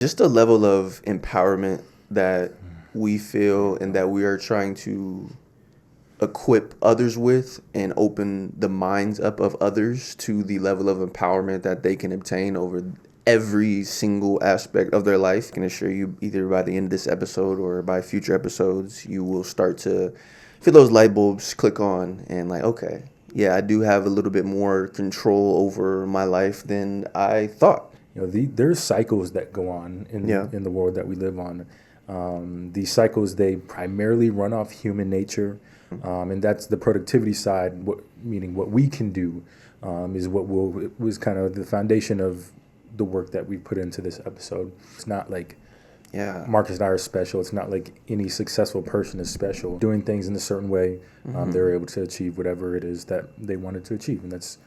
just a level of empowerment that we feel and that we are trying to equip others with and open the minds up of others to the level of empowerment that they can obtain over every single aspect of their life. I can assure you, either by the end of this episode or by future episodes, you will start to feel those light bulbs click on and like, okay, yeah, I do have a little bit more control over my life than I thought. There's cycles that go on in the world that we live on. These cycles, they primarily run off human nature, and that's the productivity side. Meaning what we can do is was kind of the foundation of the work that we put into this episode. It's not like Marcus and I are special. It's not like any successful person is special. Doing things in a certain way, they're able to achieve whatever it is that they wanted to achieve, and that's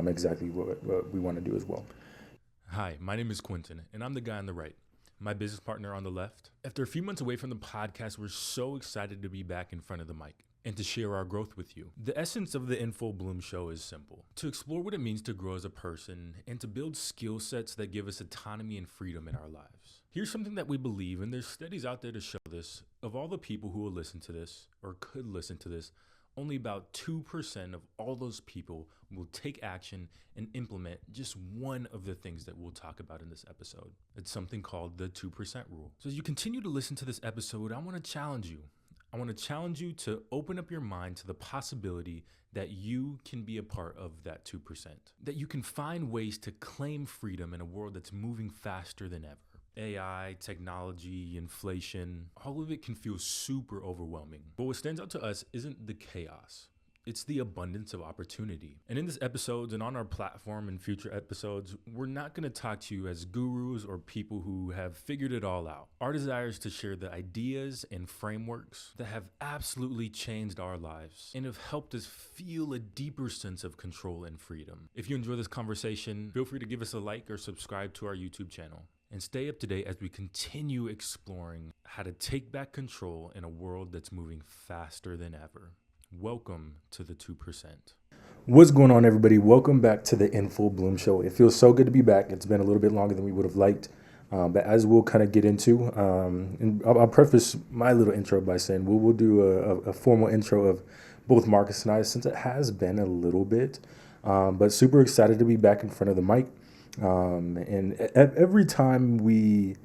exactly what we want to do as well. Hi, my name is Quentin, and I'm the guy on the right, my business partner on the left. After a few months away from the podcast, we're so excited to be back in front of the mic and to share our growth with you. The essence of the In Full Bloom show is simple: to explore what it means to grow as a person and to build skill sets that give us autonomy and freedom in our lives. Here's something that we believe, and there's studies out there to show this: of all the people who will listen to this or could listen to this, only about 2% of all those people will take action and implement just one of the things that we'll talk about in this episode. It's something called the 2% rule. So as you continue to listen to this episode, I want to challenge you. I want to challenge you to open up your mind to the possibility that you can be a part of that 2%, that you can find ways to claim freedom in a world that's moving faster than ever. AI, technology, inflation, all of it can feel super overwhelming. But what stands out to us isn't the chaos. It's the abundance of opportunity. And in this episode and on our platform and future episodes, we're not going to talk to you as gurus or people who have figured it all out. Our desire is to share the ideas and frameworks that have absolutely changed our lives and have helped us feel a deeper sense of control and freedom. If you enjoy this conversation, feel free to give us a like or subscribe to our YouTube channel. And stay up to date as we continue exploring how to take back control in a world that's moving faster than ever. Welcome to the 2%. What's going on, everybody? Welcome back to the In Full Bloom show. It feels so good to be back. It's been a little bit longer than we would have liked. But as we'll kind of get into, and I'll preface my little intro by saying we'll do a formal intro of both Marcus and I, since it has been a little bit. But super excited to be back in front of the mic. And every time we,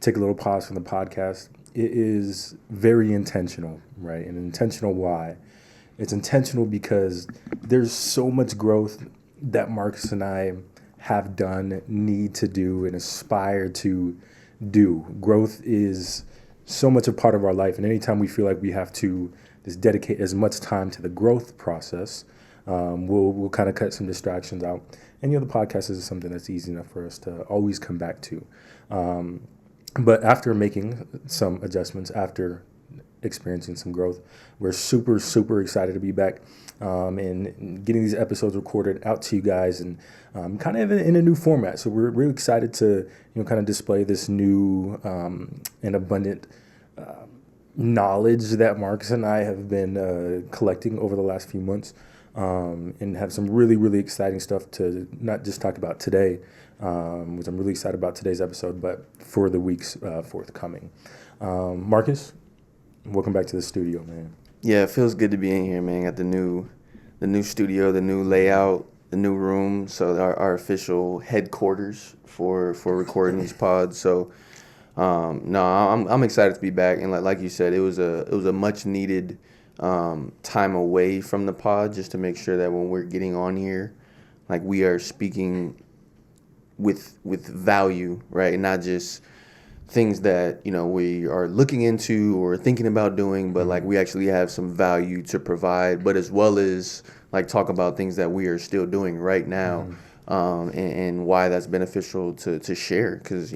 take a little pause from the podcast, it is very intentional, right? And intentional why? It's intentional because there's so much growth that Marcus and I have done, need to do, and aspire to do. Growth is so much a part of our life, and anytime we feel like we have to just dedicate as much time to the growth process, we'll kind of cut some distractions out. And the podcast is something that's easy enough for us to always come back to. But after making some adjustments, after experiencing some growth, we're super, super excited to be back and getting these episodes recorded out to you guys, and kind of in a new format. So we're really excited to kind of display this new and abundant knowledge that Marcus and I have been collecting over the last few months. And have some really, really exciting stuff to not just talk about today, which I'm really excited about today's episode, but for the weeks forthcoming. Marcus, welcome back to the studio, man. Yeah, it feels good to be in here, man. Got the new studio, the new layout, the new room. So our official headquarters for recording these pods. So I'm excited to be back. And like you said, it was a much needed time away from the pod, just to make sure that when we're getting on here, like, we are speaking with value, right? And not just things that we are looking into or thinking about doing, but like we actually have some value to provide, but as well as like talk about things that we are still doing right now, and why that's beneficial to share, because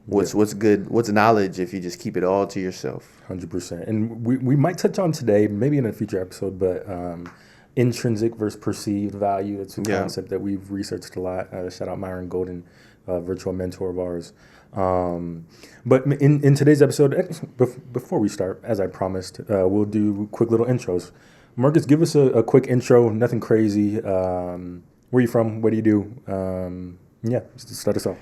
what's good, what's knowledge if you just keep it all to yourself? 100%. And we might touch on today, maybe in a future episode, but intrinsic versus perceived value. It's a concept that we've researched a lot. Shout out Myron Golden, virtual mentor of ours. But in today's episode, before we start, as I promised, we'll do quick little intros. Marcus, give us a quick intro, nothing crazy. Where are you from? What do you do? Just start us off.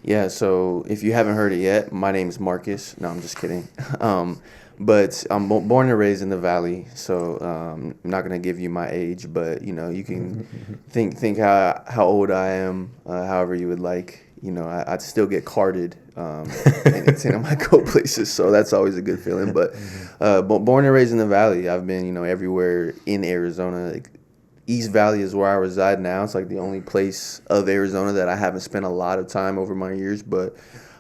Yeah, so if you haven't heard it yet, my name is Marcus. No, I'm just kidding. But I'm born and raised in the Valley, so I'm not gonna give you my age, but you can think how old I am, however you would like. I'd still get carded anytime I go places, so that's always a good feeling. But born and raised in the Valley, I've been everywhere in Arizona. Like, East Valley is where I reside now. It's like the only place of Arizona that I haven't spent a lot of time over my years. But,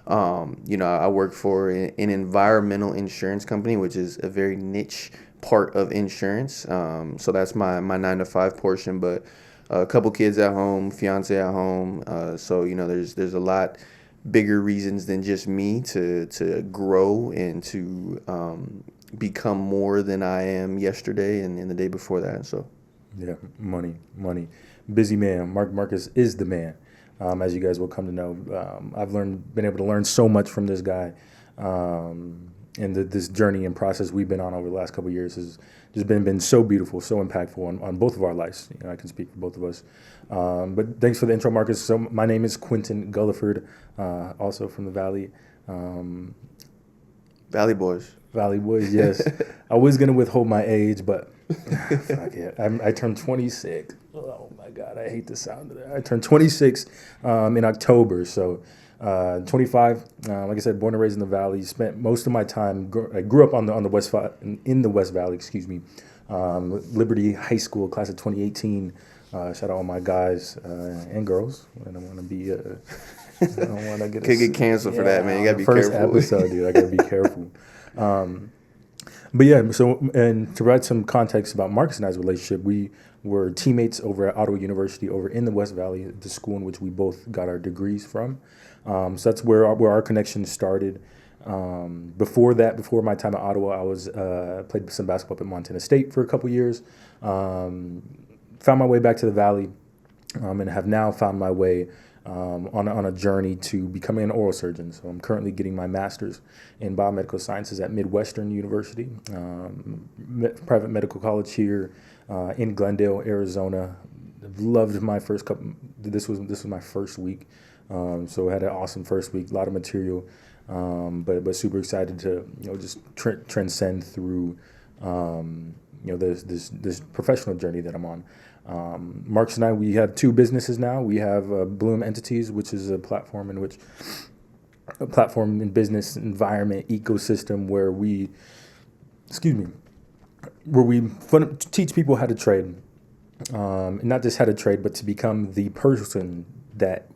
I work for an environmental insurance company, which is a very niche part of insurance. So that's my 9 to 5 portion. But a couple kids at home, fiance at home. So there's a lot bigger reasons than just me to grow and to become more than I am yesterday and the day before that. So. Yeah, money. Busy man. Marcus is the man, as you guys will come to know. I've been able to learn so much from this guy, and this journey and process we've been on over the last couple of years has just been so beautiful, so impactful on both of our lives. I can speak for both of us. But thanks for the intro, Marcus. So my name is Quentin Gulliford, also from the Valley. Valley Boys. Valley Boys, yes. I was going to withhold my age, but fuck it. I turned 26. Oh, my God. I hate the sound of that. I turned 26 in October. So 25, like I said, born and raised in the Valley. Spent most of my time, I grew up on the West in the West Valley, excuse me. Liberty High School, class of 2018. Shout out all my guys and girls. I don't want to be... I don't want to get canceled for that, man. You got to be first careful. First episode, dude. I got to be careful. But yeah, so, and to provide some context about Marcus and I's relationship, we were teammates over at Ottawa University over in the West Valley, the school in which we both got our degrees from. So that's where our connection started. Before my time at Ottawa, I was played some basketball up at Montana State for a couple years. Found my way back to the Valley, and have now found my way on a journey to becoming an oral surgeon. So I'm currently getting my master's in biomedical sciences at Midwestern University, private medical college here in Glendale, Arizona. I've loved my first couple. This was my first week, so I had an awesome first week. A lot of material, but super excited to just transcend through this professional journey that I'm on. Marcus and I, we have 2 businesses now. We have Bloom Entities, which is a platform in business environment ecosystem where we teach people how to trade, and not just how to trade, but to become the person that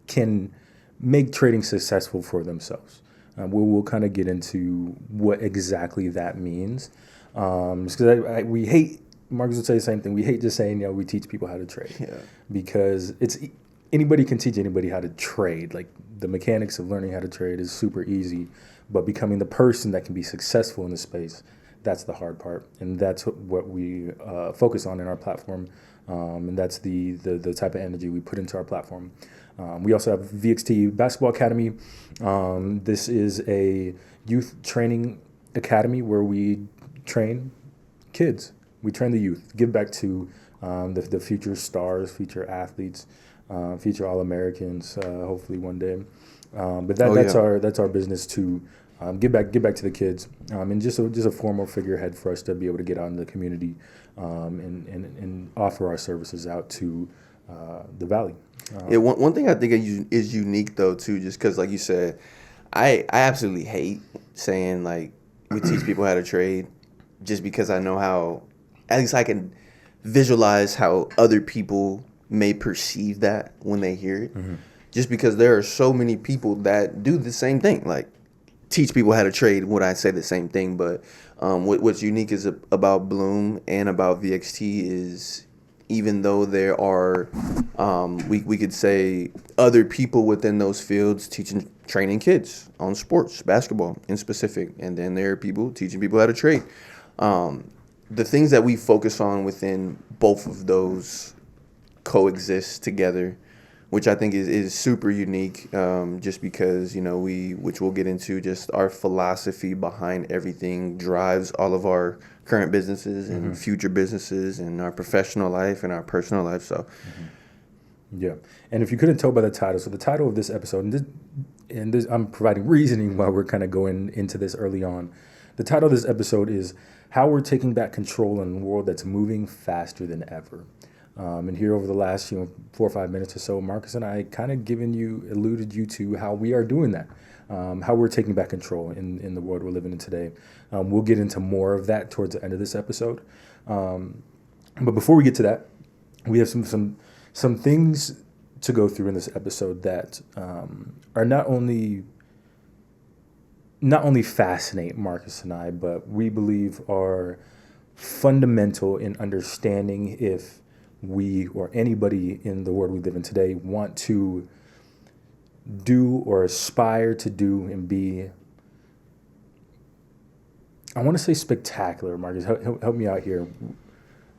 can make trading successful for themselves. We'll kind of get into what exactly that means, because we hate. Marcus would say the same thing. We hate just saying, we teach people how to trade, because anybody can teach anybody how to trade. Like, the mechanics of learning how to trade is super easy, but becoming the person that can be successful in the space, that's the hard part, and that's what we focus on in our platform, and that's the type of energy we put into our platform. We also have VXT Basketball Academy. This is a youth training academy where we train kids. We train the youth, give back to the future stars, future athletes, future All-Americans, hopefully one day. But that's our business to give back to the kids, and just a formal figurehead for us to be able to get out in the community and offer our services out to the Valley. One thing I think is unique though too, just because like you said, I absolutely hate saying like we teach people how to trade, just because I know how. At least I can visualize how other people may perceive that when they hear it. Mm-hmm. Just because there are so many people that do the same thing, like teach people how to trade when I say the same thing. But what's unique is about Bloom and about VXT is, even though there are, we could say, other people within those fields training kids on sports, basketball in specific, and then there are people teaching people how to trade. The things that we focus on within both of those coexist together, which I think is super unique, just because, which we'll get into, just our philosophy behind everything drives all of our current businesses and future businesses and our professional life and our personal life. So Yeah. And if you couldn't tell by the title, so the title of this episode, I'm providing reasoning why we're kind of going into this early on. The title of this episode is How We're Taking Back Control in a World That's Moving Faster Than Ever. And here over the last 4 or 5 minutes or so, Marcus and I kind of alluded you to how we are doing that, how we're taking back control in the world we're living in today. We'll get into more of that towards the end of this episode. But before we get to that, we have some things to go through in this episode that are not only fascinate Marcus and I, but we believe are fundamental in understanding if we or anybody in the world we live in today want to do or aspire to do and be, I want to say spectacular. Marcus, help me out here.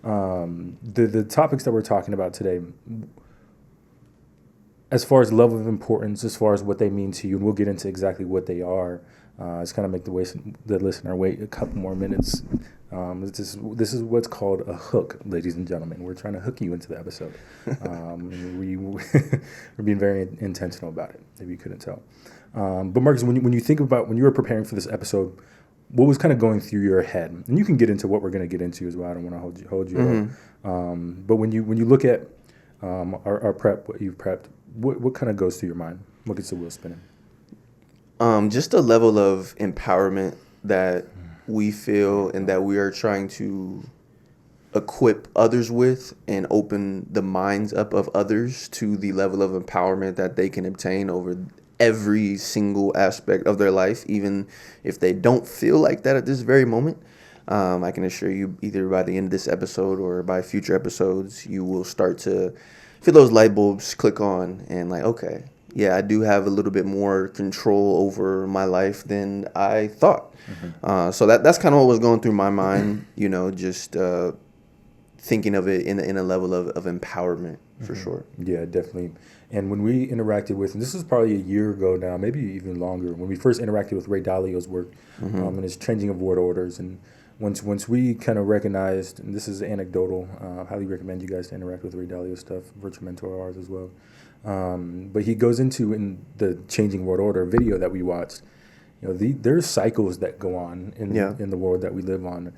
The topics that we're talking about today, as far as level of importance, as far as what they mean to you, and we'll get into exactly what they are. It's kind of make the listener wait a couple more minutes. This is what's called a hook, ladies and gentlemen. We're trying to hook you into the episode. We're being very intentional about it, if you couldn't tell. But Marcus, when you were preparing for this episode, what was kind of going through your head? And you can get into what we're going to get into as well. I don't want to hold you up. But when you look at our prep, what you've prepped, what kind of goes through your mind? What gets the wheel spinning? Just a level of empowerment that we feel and that we are trying to equip others with and open the minds up of others to the level of empowerment that they can obtain over every single aspect of their life, even if they don't feel like that at this very moment. I can assure you, either by the end of this episode or by future episodes, you will start to feel those light bulbs click on and like, okay, yeah, I do have a little bit more control over my life than I thought. So that's kind of what was going through my mind, just thinking of it in a level of empowerment for sure. Yeah, definitely. And when we interacted with, and this is probably a year ago now, maybe even longer, when we first interacted with Ray Dalio's work and his changing of world orders. And once we kind of recognized, and this is anecdotal, highly recommend you guys to interact with Ray Dalio's stuff, virtual mentor of ours as well. But he goes into, in the changing world order video that we watched, there's cycles that go on in the world that we live on.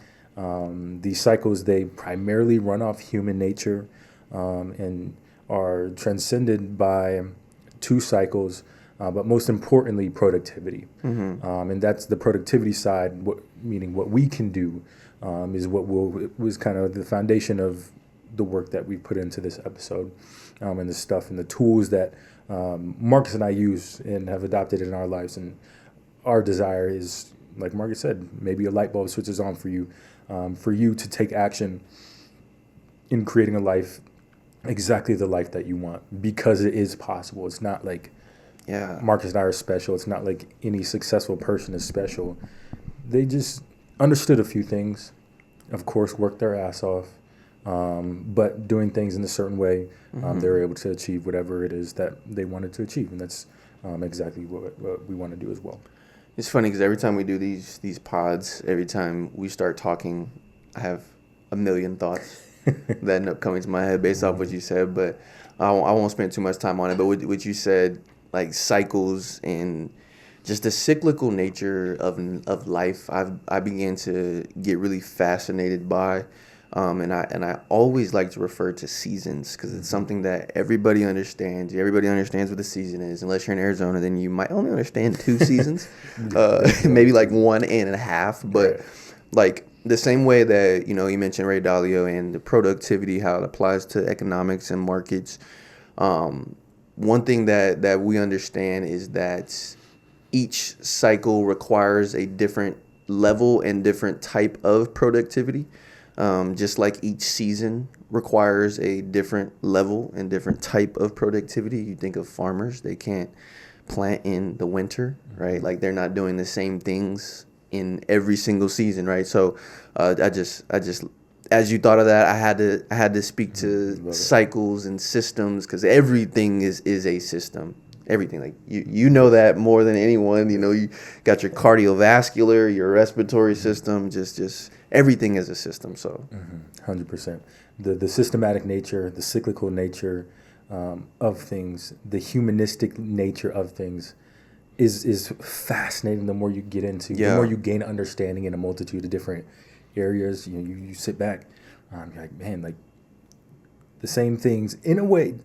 These cycles, they primarily run off human nature and are transcended by two cycles, but most importantly, productivity. And that's the productivity side, meaning what we can do is what was kind of the foundation of the work that we put into this episode, and the stuff and the tools that Marcus and I use and have adopted in our lives. And our desire is, like Marcus said, maybe a light bulb switches on for you to take action in creating a life, exactly the life that you want, because it is possible. It's not like Marcus and I are special. It's not like any successful person is special. They just understood a few things, of course, worked their ass off, but doing things in a certain way, they were able to achieve whatever it is that they wanted to achieve. And that's exactly what we want to do as well. It's funny because every time we do these pods, every time we start talking, I have a million thoughts that end up coming to my head based off what you said, but I won't spend too much time on it. But what you said, like cycles and just the cyclical nature of life, I began to get really fascinated by, and I always like to refer to seasons because it's something that everybody understands. Everybody understands what a season is. Unless you're in Arizona, then you might only understand 2 seasons, maybe like 1.5. But like the same way that you mentioned Ray Dalio and the productivity, how it applies to economics and markets. One thing that we understand is that each cycle requires a different level and different type of productivity. Just like each season requires a different level and different type of productivity. You think of farmers, they can't plant in the winter, right? Like they're not doing the same things in every single season, right? So I just as you thought of that, I had to speak to cycles and systems, because everything is a system. Everything, like you know that more than anyone. You got your cardiovascular, your respiratory system, just everything is a system. So 100%. The systematic nature, the cyclical nature, of things, the humanistic nature of things is fascinating. The more you get into, the more you gain understanding in a multitude of different areas. You know, you sit back, you're like, man, like the same things in a way,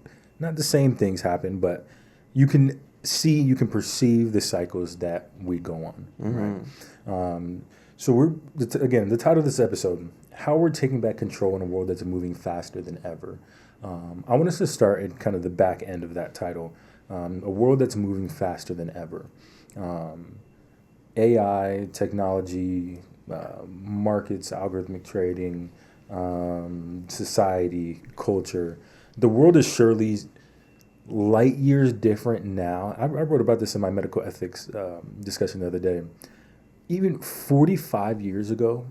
not the same things happen, but you can see, you can perceive the cycles that we go on, right? So again, the title of this episode, how we're taking back control in a world that's moving faster than ever. I want us to start at kind of the back end of that title, a world that's moving faster than ever. AI, technology, markets, algorithmic trading, society, culture. The world is surely light years different now. I wrote about this in my medical ethics discussion the other day. Even 45 years ago.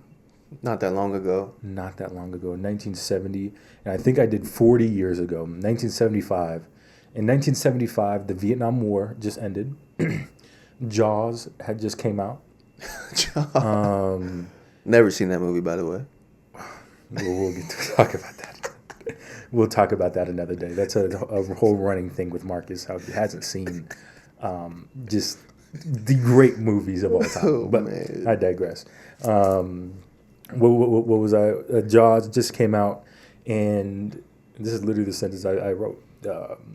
Not that long ago, 1970. And I think I did 40 years ago, 1975. In 1975, the Vietnam War just ended. Jaws had just came out. Never seen that movie, by the way. We'll get to talk about that. We'll talk about that another day. That's a whole running thing with Marcus, how he hasn't seen just the great movies of all time. But man. I digress. What was I? Jaws just came out, and this is literally the sentence I wrote.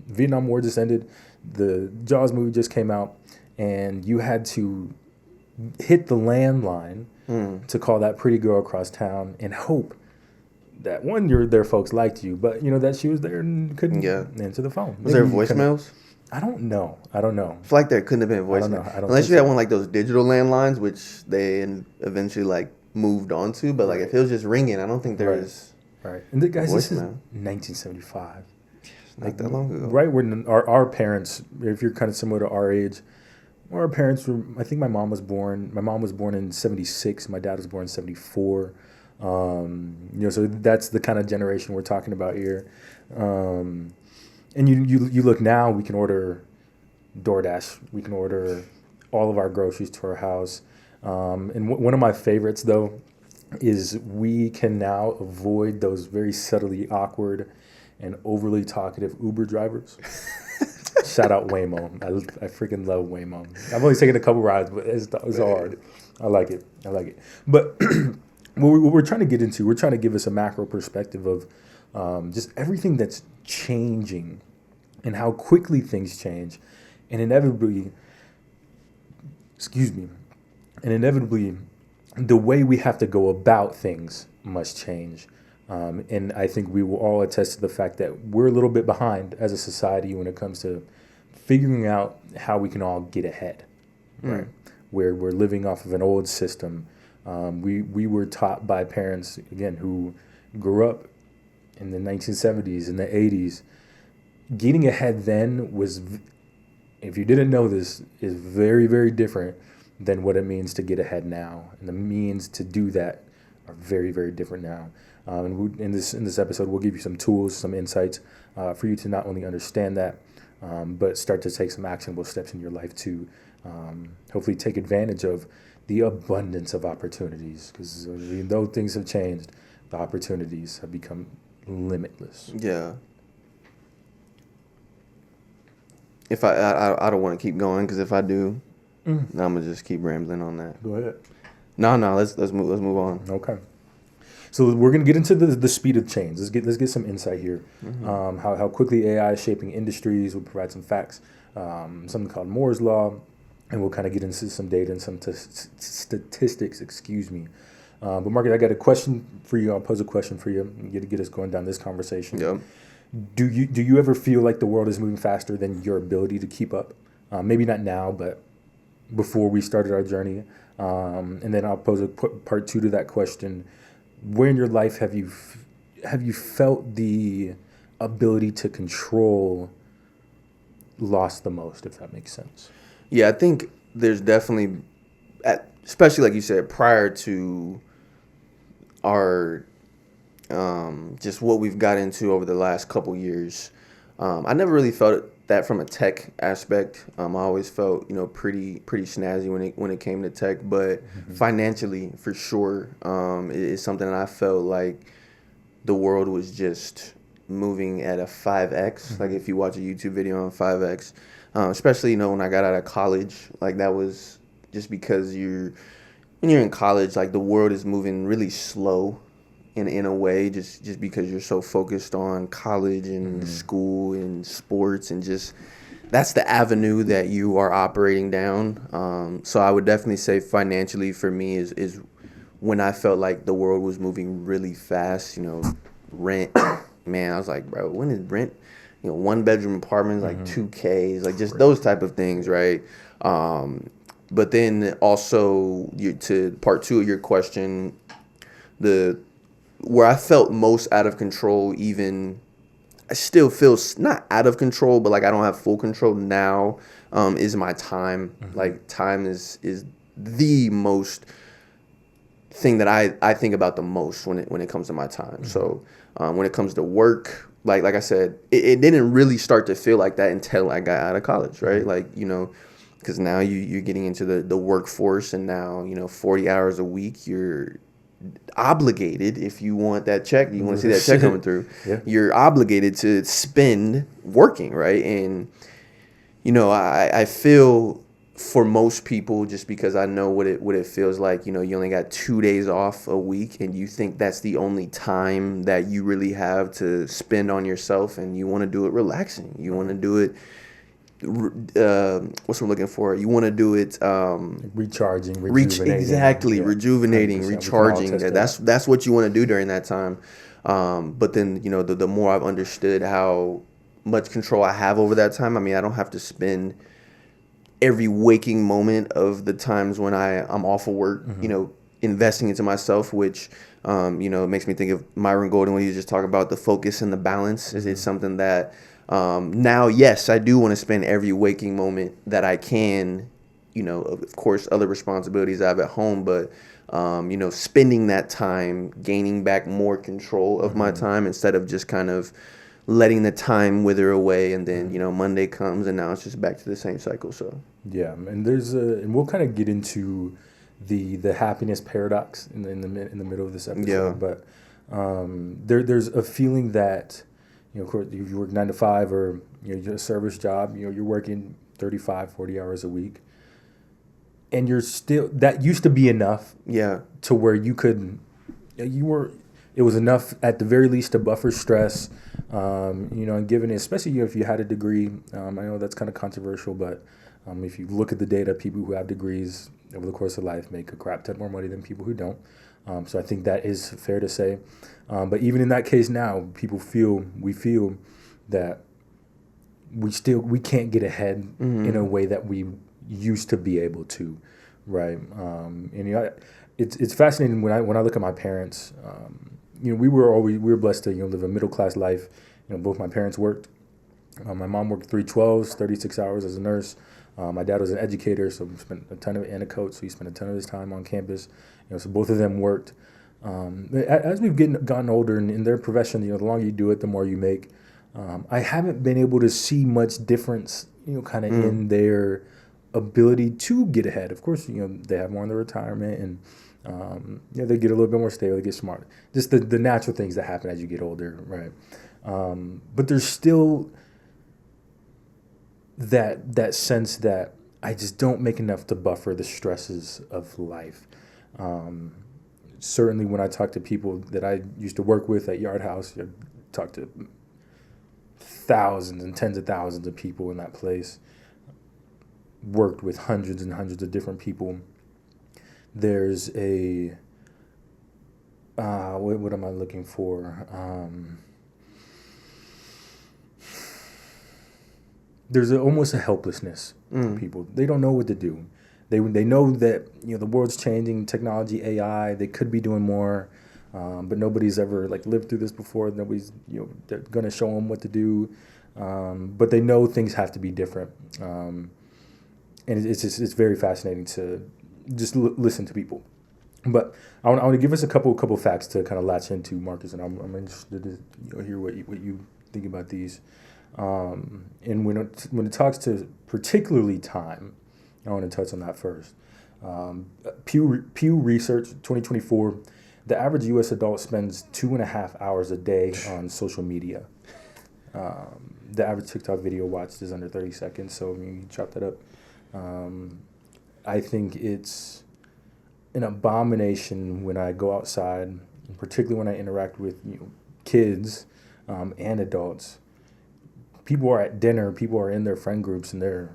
Vietnam War just ended. The Jaws movie just came out, and you had to hit the landline to call that pretty girl across town and hope that one, their folks liked you, but you know that she was there and couldn't answer the phone. Was there voicemails? I don't know. I feel like there couldn't have been voicemail. Unless you had one like those digital landlines, which they eventually like moved on to. But like if it was just ringing, I don't think there was. Right. And guys, this is 1975. Not that long ago. Right when our parents, if you're kind of similar to our age, our parents were, I think my mom was born in 76. My dad was born in 74. So that's the kind of generation we're talking about here. And you look now, we can order DoorDash. We can order all of our groceries to our house. And one of my favorites, though, is we can now avoid those very subtly awkward and overly talkative Uber drivers. Shout out Waymo. I freaking love Waymo. I've only taken a couple rides, but it's hard. I like it. But what we're trying to get into, we're trying to give us a macro perspective of just everything that's changing and how quickly things change. And inevitably, the way we have to go about things must change. And I think we will all attest to the fact that we're a little bit behind as a society when it comes to figuring out how we can all get ahead, right? Where we're living off of an old system. We were taught by parents, again, who grew up in the 1970s and the 80s. Getting ahead then was, if you didn't know this, is very, very different than what it means to get ahead now. And the means to do that are very, very different now. And in this episode, we'll give you some tools, some insights for you to not only understand that, but start to take some actionable steps in your life to hopefully take advantage of the abundance of opportunities. Because though things have changed, the opportunities have become limitless. Yeah. If I don't want to keep going, because if I do, I'm gonna just keep rambling on that. Go ahead. No, let's move on. Okay. So we're gonna get into the speed of change. Let's get some insight here. How quickly AI is shaping industries. We'll provide some facts, something called Moore's law, and we'll kind of get into some data and some statistics. Excuse me. But Marcus, I got a question for you. I'll pose a question for you. Get us going down this conversation. Yep. Do you ever feel like the world is moving faster than your ability to keep up? Maybe not now, but before we started our journey. And then I'll pose a part two to that question. Where in your life have you felt the ability to control lost the most, if that makes sense? Yeah, I think there's definitely, especially like you said, prior to our just what we've got into over the last couple years. I never really felt that from a tech aspect. I always felt, pretty snazzy when it came to tech, but financially, for sure, it is something that I felt like the world was just moving at a 5x. Like if you watch a YouTube video on 5x, especially, when I got out of college, like that was just because when you're in college, like the world is moving really slow in a way, just because you're so focused on college and school and sports, and just that's the avenue that you are operating down. So I would definitely say financially for me is when I felt like the world was moving really fast. Rent, man, I was like, bro, when is rent? 1-bedroom apartments like 2Ks, like just those type of things, right? But then also to part two of your question, where I felt most out of control, even I still feel not out of control, but like I don't have full control now, is my time. Like time is the most thing that I think about the most when it comes to my time. So when it comes to work, like I said, it didn't really start to feel like that until I got out of college, right? Like, because now you're getting into the workforce, and now 40 hours a week you're obligated, if you want that check, you want to see that check coming through, you're obligated to spend working, right? And I feel for most people, just because I know what it feels like, you only got 2 days off a week, and you think that's the only time that you really have to spend on yourself, and you want to do it relaxing, you want to do it what's we're looking for? You want to do it recharging, rejuvenating. Exactly, rejuvenating, recharging. That's what you want to do during that time. But then the more I've understood how much control I have over that time. I mean, I don't have to spend every waking moment of the times when I'm off of work, investing into myself, which it makes me think of Myron Golden when he was just talking about the focus and the balance. It's something that now, yes, I do want to spend every waking moment that I can, of course, other responsibilities I have at home, but, spending that time, gaining back more control of my time instead of just kind of letting the time wither away. And then, Monday comes and now it's just back to the same cycle. So, yeah. And and we'll kind of get into the happiness paradox in the middle of this episode. Yeah. But there's a feeling that, of course, if you work 9 to 5 or you're a service job, you're working 35, 40 hours a week, and you're still, that used to be enough. Yeah. To where you could, it was enough at the very least to buffer stress, and given it, especially if you had a degree. I know that's kind of controversial, but if you look at the data, people who have degrees over the course of life make a crap ton more money than people who don't. So I think that is fair to say. But even in that case now, we feel that we can't get ahead in a way that we used to be able to, right? It's fascinating when I look at my parents. We were blessed to live a middle class life. Both my parents worked. My mom worked 3/12s, 36 hours as a nurse. My dad was an educator, so we spent and a coach, so he spent a ton of his time on campus. So both of them worked. As we've gotten older in their profession, the longer you do it, the more you make. I haven't been able to see much difference, kind of in their ability to get ahead. Of course, they have more in their retirement, and they get a little bit more stable, they get smarter. Just the natural things that happen as you get older, right? But there's still that sense that I just don't make enough to buffer the stresses of life. Certainly when I talk to people that I used to work with at Yard House, I talked to thousands and tens of thousands of people in that place, worked with hundreds and hundreds of different people. There's a, what am I looking for? There's almost a helplessness in people. They don't know what to do. They know that the world's changing, technology, AI. They could be doing more, but nobody's ever lived through this before. Nobody's they're gonna show them what to do, but they know things have to be different. And it's very fascinating to just listen to people. But I want to give us a couple facts to kind of latch into, Marcus, and I'm interested to hear what you think about these. And when it talks to particularly time, I want to touch on that first. Pew Research 2024 The average U.S. adult spends 2.5 hours a day on social media. The average TikTok video watched is under 30 seconds, so I mean, you chop that up. I think it's an abomination when I go outside, and particularly when I interact with kids and adults. People are at dinner, people are in their friend groups, and they're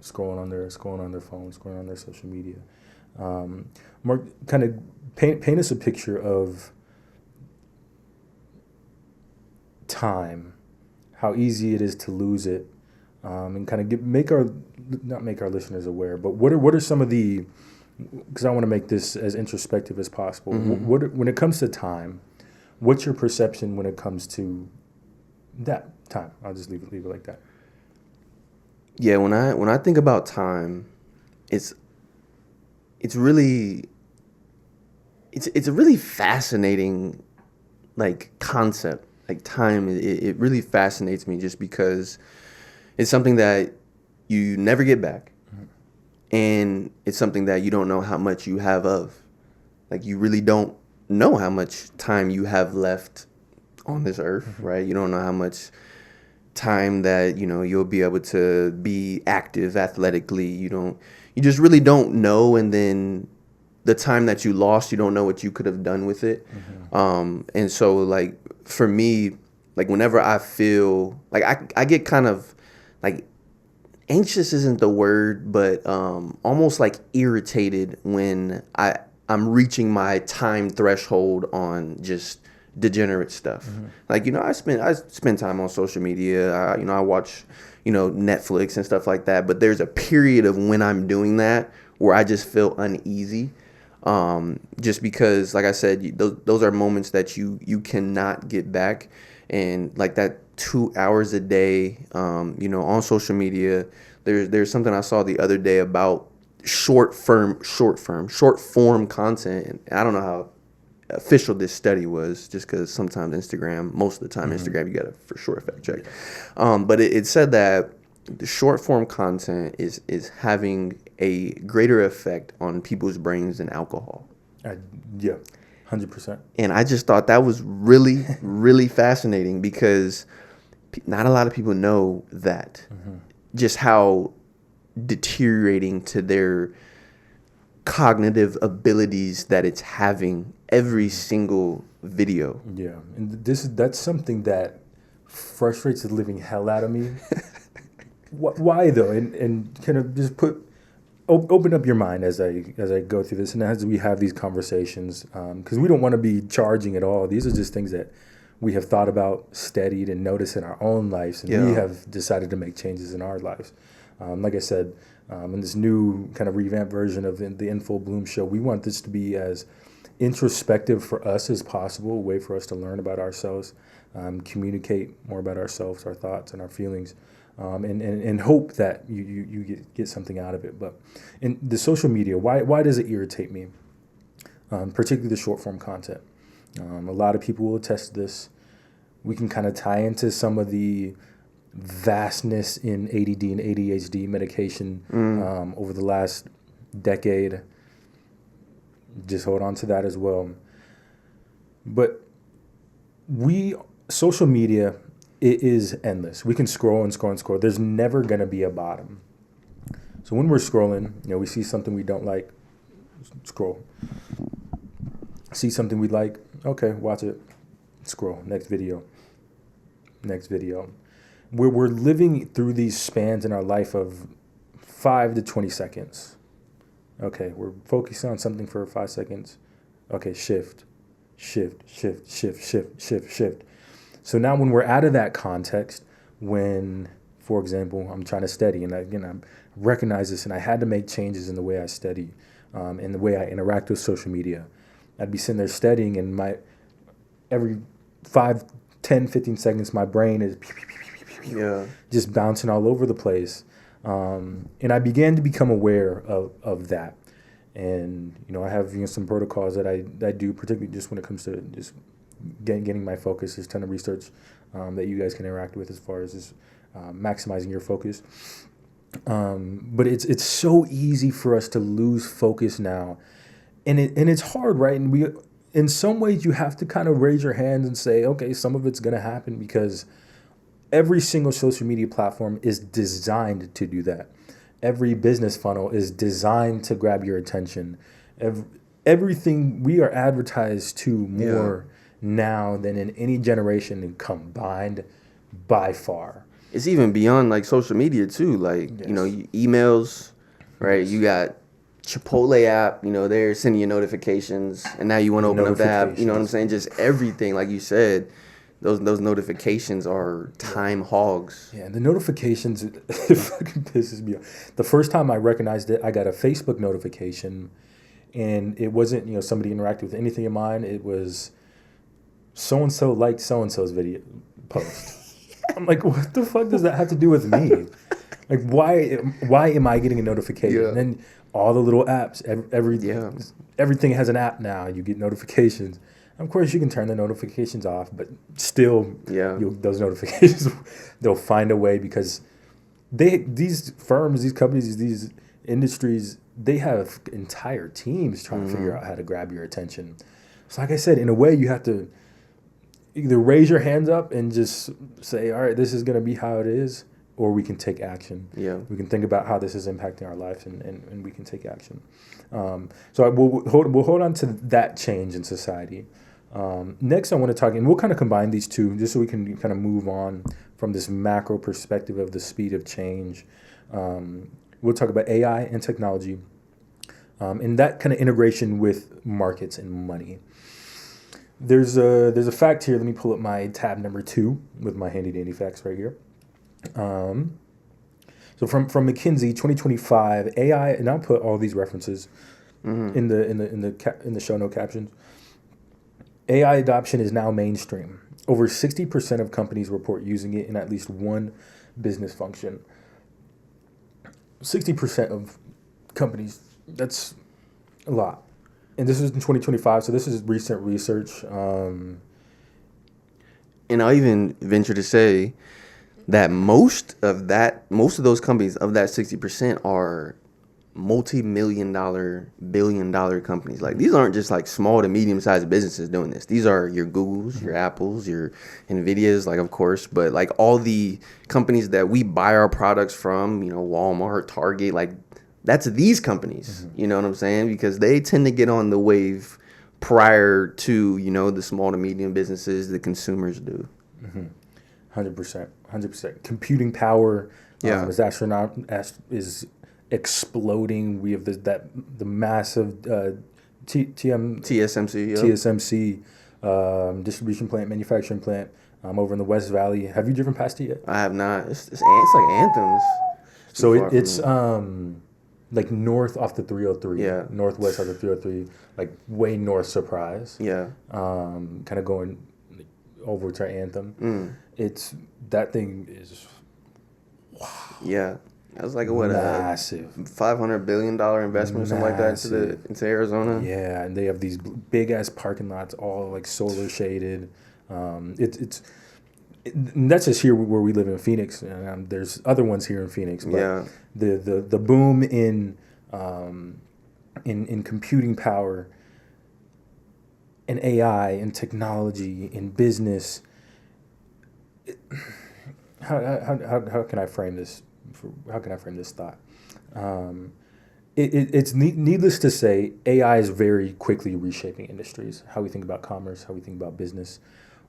scrolling on their phones, scrolling on their social media. Mark, kind of paint us a picture of time, how easy it is to lose it, and kind of not make our listeners aware, but what are some of the, because I want to make this as introspective as possible. When it comes to time, what's your perception when it comes to that time? I'll just leave it like that. Yeah, when I think about time, it's a really fascinating concept. Like time, it really fascinates me just because it's something that you never get back, and it's something that you don't know how much you have of. Like, you really don't know how much time you have left on this earth, right? You don't know how much time that you'll be able to be active athletically. You just really don't know, and then the time that you lost, you don't know what you could have done with it. And so for me, whenever I feel I get kind of anxious isn't the word, but almost irritated when I'm reaching my time threshold on just degenerate stuff. I spend time on social media. I watch Netflix and stuff like that, but there's a period of when I'm doing that where I just feel uneasy, just because, like I said, those are moments that you cannot get back. And that 2 hours a day on social media, there's something I saw the other day about short form content, and I don't know how official this study was, just because sometimes most of the time Instagram, you gotta for sure fact check. But it said that the short form content is having a greater effect on people's brains than alcohol. Yeah, 100%. And I just thought that was really, really fascinating, because not a lot of people know that, just how deteriorating to their cognitive abilities that it's having every single video. Yeah, and that's something that frustrates the living hell out of me. Why though? And kind of just open up your mind as I go through this, and as we have these conversations, because we don't want to be charging at all. These are just things that we have thought about, studied, and noticed in our own lives, and we have decided to make changes in our lives. Like I said, in this new kind of revamped version of the In Full Bloom show, we want this to be as introspective for us as possible, a way for us to learn about ourselves, communicate more about ourselves, our thoughts, and our feelings, and hope that you get something out of it. But in the social media, why does it irritate me? Particularly the short form content. A lot of people will attest to this. We can kind of tie into some of the vastness in ADD and ADHD medication over the last decade. Just hold on to that as well. But social media, it is endless. We can scroll and scroll and scroll. There's never going to be a bottom. So when we're scrolling, we see something we don't like, scroll. See something we like, okay, watch it, scroll, next video. We're living through these spans in our life of 5 to 20 seconds. Okay, we're focusing on something for 5 seconds. Okay, shift. So now when we're out of that context, when, for example, I'm trying to study, and I recognize this, and I had to make changes in the way I study, and the way I interact with social media. I'd be sitting there studying, and every 5, 10, 15 seconds, my brain is just bouncing all over the place. And I began to become aware of that. And, I have some protocols that I do, particularly just when it comes to just getting my focus. There's a ton of research that you guys can interact with as far as just maximizing your focus. But it's so easy for us to lose focus now. and it's hard, right? And we, in some ways, you have to kind of raise your hands and say, okay, some of it's going to happen because every single social media platform is designed to do that. Every business funnel is designed to grab your attention. Everything we are advertised to more now than in any generation combined by far. It's even beyond like social media too. Like, emails, right? You got Chipotle app, they're sending you notifications, and now you want to open up the app. You know what I'm saying? Just everything, like you said, those notifications are time hogs. Yeah, and the notifications, it fucking pisses me off. The first time I recognized it, I got a Facebook notification, and it wasn't, somebody interacted with anything of mine. It was so-and-so liked so-and-so's video post. I'm like, what the fuck does that have to do with me? Like, why am I getting a notification? Yeah. And then all the little apps, everything has an app now. You get notifications. Of course, you can turn the notifications off, but still, those notifications, they'll find a way because these firms, these companies, these industries, they have entire teams trying to figure out how to grab your attention. So like I said, in a way, you have to either raise your hands up and just say, all right, this is going to be how it is, or we can take action. Yeah. We can think about how this is impacting our lives and we can take action. So we'll hold on to that change in society. Next, I want to talk, and we'll kind of combine these two just so we can kind of move on from this macro perspective of the speed of change. We'll talk about AI and technology and that kind of integration with markets and money. There's a fact here. Let me pull up my tab number 2 with my handy dandy facts right here. So from McKinsey 2025 AI, and I'll put all these references in the show note captions. AI adoption is now mainstream. Over 60% of companies report using it in at least one business function. 60% of companies, that's a lot. And this is in 2025, so this is recent research. And I'll even venture to say that most of those companies, of that 60%, are multi-million-dollar, billion-dollar companies. Like, these aren't just like small to medium-sized businesses doing this. These are your Googles, your Apples, your Nvidias, like, of course, but like all the companies that we buy our products from, Walmart, Target, like, that's these companies. You know what I'm saying? Because they tend to get on the wave prior to, the small to medium businesses, the consumers do. 100%. Computing power is exploding. We have the massive TSMC distribution plant, manufacturing plant over in the West Valley. Have you driven past it yet? I have not. It's like Anthems. So it's like north off the 303. Yeah. Northwest off the 303, like way north Surprise. Yeah. Kind of going over to Anthem. It's, that thing is, wow. Yeah. That was like massive. $500 billion investment or something like that into Arizona. Yeah, and they have these big ass parking lots, all like solar shaded. That's just here where we live in Phoenix. There's other ones here in Phoenix, but the boom in computing power and AI and technology and business. How can I frame this? How can I frame this thought? It's needless to say, AI is very quickly reshaping industries. How we think about commerce, how we think about business.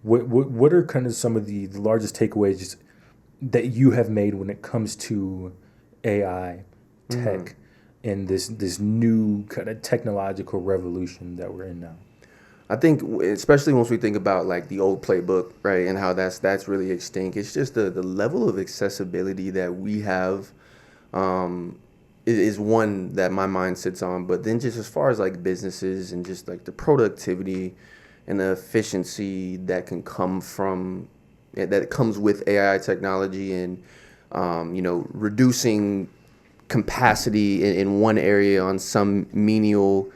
What are kind of some of the largest takeaways that you have made when it comes to AI, tech, and this new kind of technological revolution that we're in now? I think, especially once we think about like the old playbook, right, and how that's really extinct. It's just the level of accessibility that we have is one that my mind sits on. But then just as far as like businesses and just like the productivity and the efficiency that can come from that comes with AI technology and reducing capacity in one area on some menial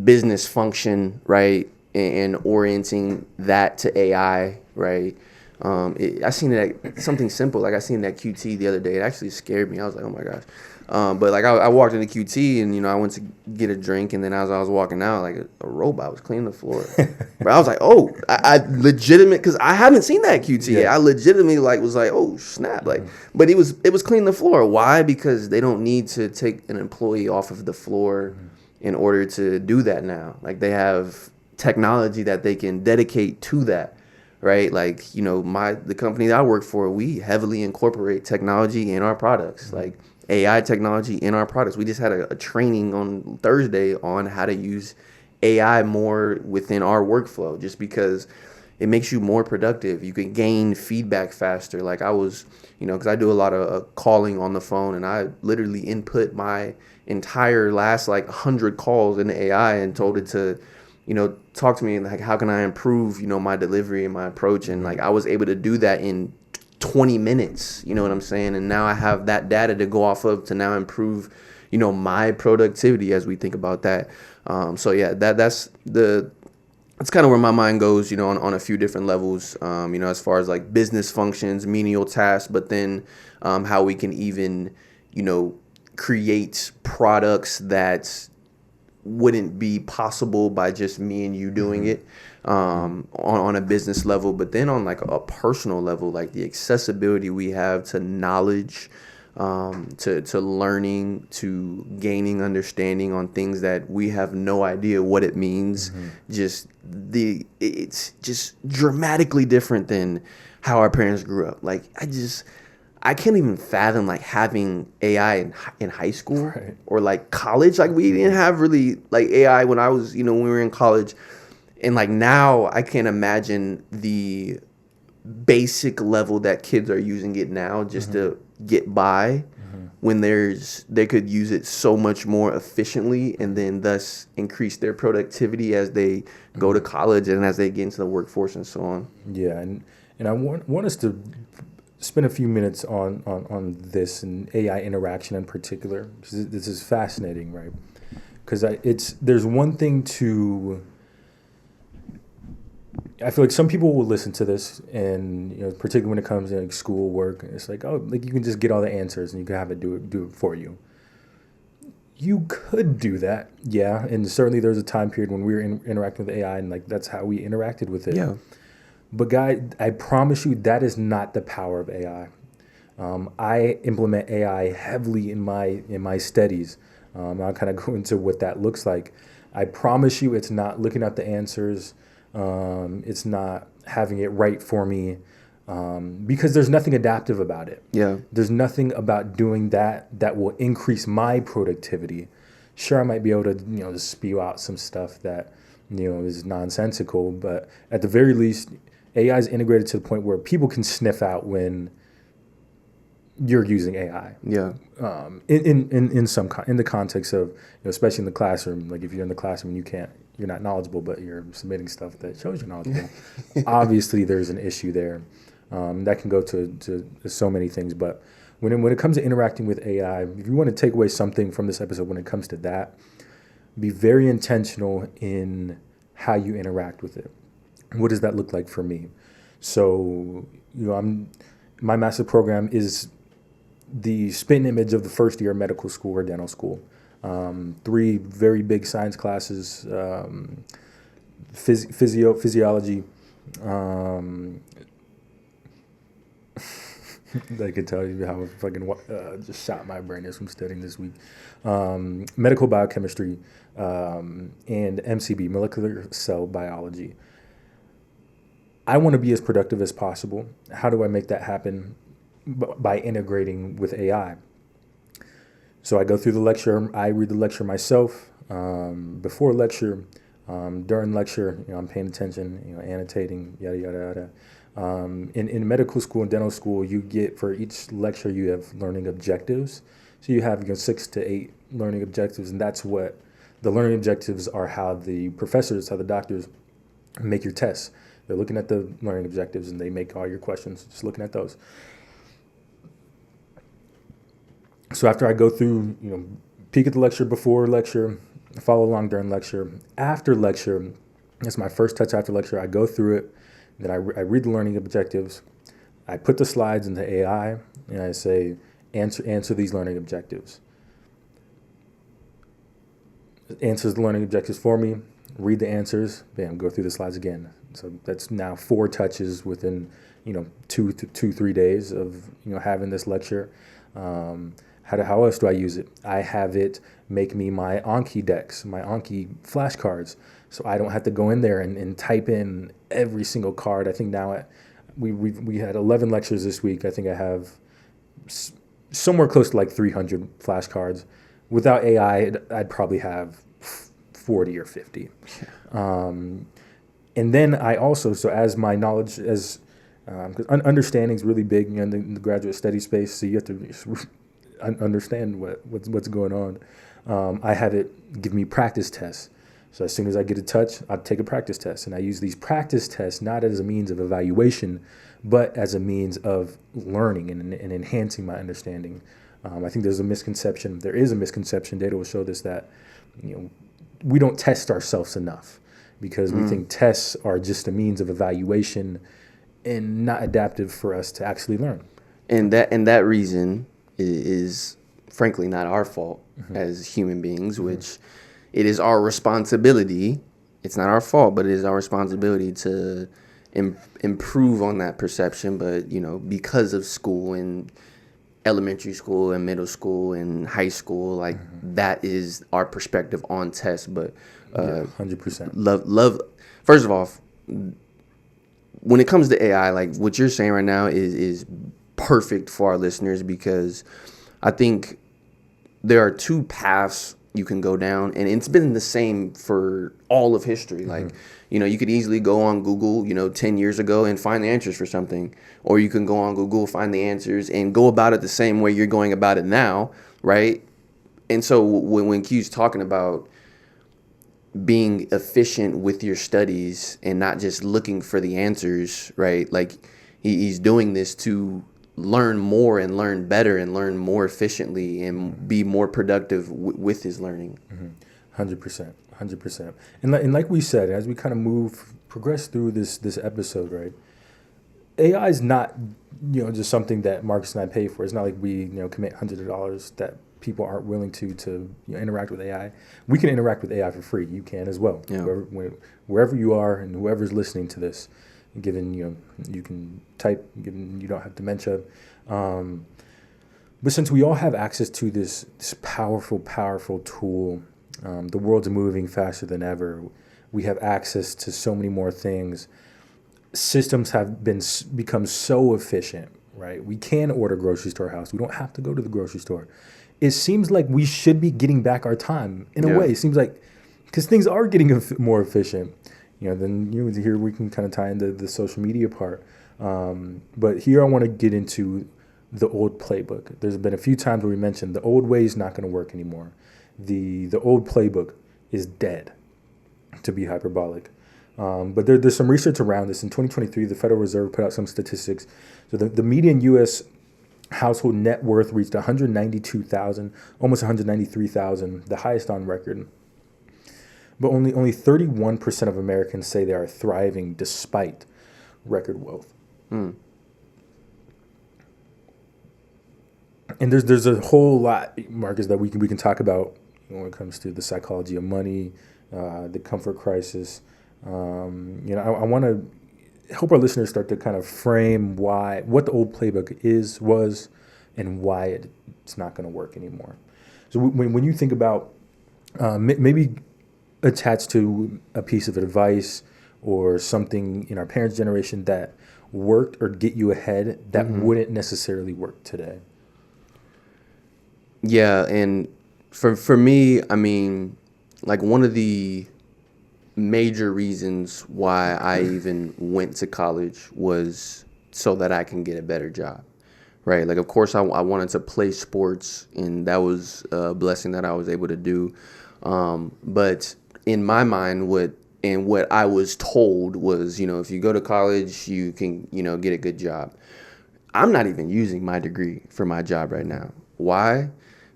business function, right, and orienting that to AI, right. I seen that something simple, like I seen that QT the other day. It actually scared me. I was like, oh my gosh. But like I walked into QT and I went to get a drink, and then as I was walking out, like a robot was cleaning the floor. But I was like, oh, I legitimate, because I haven't seen that at QT yet. I legitimately was like, oh snap, like. But it was cleaning the floor. Why? Because they don't need to take an employee off of the floor in order to do that now. Like they have technology that they can dedicate to that. Right, like the company that I work for, we heavily incorporate technology in our products, like AI technology in our products. We just had a training on Thursday on how to use AI more within our workflow, just because it makes you more productive. You can gain feedback faster. Like I was, because I do a lot of calling on the phone, and I literally input my entire last 100 calls into AI and told it to talk to me, like, how can I improve, my delivery and my approach? And I was able to do that in 20 minutes, you know what I'm saying? And now I have that data to go off of to now improve, my productivity as we think about that. So yeah, that's kind of where my mind goes, on a few different levels, as far as business functions, menial tasks, but then how we can even, create products that wouldn't be possible by just me and you doing it on a business level, but then on a personal level, the accessibility we have to knowledge, to learning, to gaining understanding on things that we have no idea what it means. It's just dramatically different than how our parents grew up. I can't even fathom having AI in high school or college. We didn't have really AI when I was, when we were in college. And now I can't imagine the basic level that kids are using it now just to get by, when they could use it so much more efficiently, and then thus increase their productivity as they go to college and as they get into the workforce and so on. Yeah, and I want us to spend a few minutes on this and AI interaction in particular, because this is fascinating, right? Because there's one thing to, I feel like some people will listen to this, and particularly when it comes to school work, it's you can just get all the answers and you can have it do it for you. You could do that, yeah, and certainly there's a time period when we were interacting with AI, and that's how we interacted with it. Yeah. But guy, I promise you that is not the power of AI. I implement AI heavily in my studies. I'll kind of go into what that looks like. I promise you it's not looking at the answers. It's not having it right for me, because there's nothing adaptive about it. Yeah. There's nothing about doing that will increase my productivity. Sure, I might be able to just spew out some stuff that is nonsensical, but at the very least, AI is integrated to the point where people can sniff out when you're using AI. Yeah. In the context of, especially in the classroom, if you're in the classroom and you're not knowledgeable, but you're submitting stuff that shows you're knowledgeable. Obviously, there's an issue there. That can go to so many things. But when it comes to interacting with AI, if you want to take away something from this episode when it comes to that, be very intentional in how you interact with it. What does that look like for me? So, my master's program is the spin image of the first year of medical school or dental school. 3 very big science classes, physiology. I can tell you how fucking just shot my brain is from studying this week. Medical biochemistry, and MCB, molecular cell biology. I want to be as productive as possible. How do I make that happen? By integrating with AI. So I go through the lecture. I read the lecture myself. Before lecture, during lecture, I'm paying attention, annotating, yada, yada, yada. In medical school and dental school, you get, for each lecture, you have learning objectives. So you have 6 to 8 learning objectives, and that's what the learning objectives are, how the doctors make your tests. They're looking at the learning objectives, and they make all your questions just looking at those. So after I go through, peek at the lecture before lecture, follow along during lecture. After lecture, that's my first touch after lecture. I go through it, then I read the learning objectives. I put the slides into AI, and I say, answer these learning objectives. answers the learning objectives for me, read the answers, bam, go through the slides again. So that's now 4 touches within, 3 days of, having this lecture. How else do I use it? I have it make me my Anki decks, my Anki flashcards. So I don't have to go in there and type in every single card. I think now we had 11 lectures this week. I think I have somewhere close to like 300 flashcards. Without AI, I'd probably have 40 or 50. And then I also, so as my knowledge, because understanding is really big in the graduate study space, so you have to understand what's going on. I have it give me practice tests. So as soon as I get a touch, I take a practice test. And I use these practice tests not as a means of evaluation, but as a means of learning and enhancing my understanding. I think there is a misconception, data will show this, that we don't test ourselves enough because we think tests are just a means of evaluation and not adaptive for us to actually learn. And that reason is frankly not our fault as human beings, which it is our responsibility. It's not our fault, but it is our responsibility to improve on that perception. But, because of school and elementary school and middle school and high school, like that is our perspective on tests. But 100%. Love. First of all, when it comes to AI, like what you're saying right now is perfect for our listeners, because I think there are 2 paths you can go down, and it's been the same for all of history. Like, you could easily go on Google, 10 years ago and find the answers for something, or you can go on Google, find the answers and go about it the same way you're going about it now. Right. And so when Q's talking about being efficient with your studies and not just looking for the answers, right? Like he's doing this to learn more and learn better and learn more efficiently and be more productive with his learning. 100%. And like we said, as we kind of progress through this episode, right? AI is not, just something that Marcus and I pay for. It's not like we, commit hundreds of dollars that people aren't willing to interact with AI. We can interact with AI for free. You can as well. Yeah. Wherever you are and whoever's listening to this, given you can type, given you don't have dementia. But since we all have access to this powerful tool, the world's moving faster than ever. We have access to so many more things. Systems have become so efficient, right? We can order groceries to our house. We don't have to go to the grocery store. It seems like we should be getting back our time in a way. It seems like, because things are getting more efficient. Then here we can kind of tie into the social media part. But here I want to get into the old playbook. There's been a few times where we mentioned the old way is not going to work anymore. The old playbook is dead, to be hyperbolic. But there's some research around this. In 2023, the Federal Reserve put out some statistics. So the median U.S. household net worth reached $192,000, almost $193,000, the highest on record. But only 31% of Americans say they are thriving despite record wealth. And there's a whole lot, Marcus, that we can talk about when it comes to the psychology of money, the comfort crisis. I want to help our listeners start to kind of frame what the old playbook was, and why it's not going to work anymore. So when you think about maybe attached to a piece of advice or something in our parents' generation that worked or get you ahead that wouldn't necessarily work today. Yeah, and for me, I mean, like one of the major reasons why I even went to college was so that I can get a better job, right? Like, of course, I wanted to play sports, and that was a blessing that I was able to do. But in my mind, what I was told was, if you go to college, you can, get a good job. I'm not even using my degree for my job right now. Why?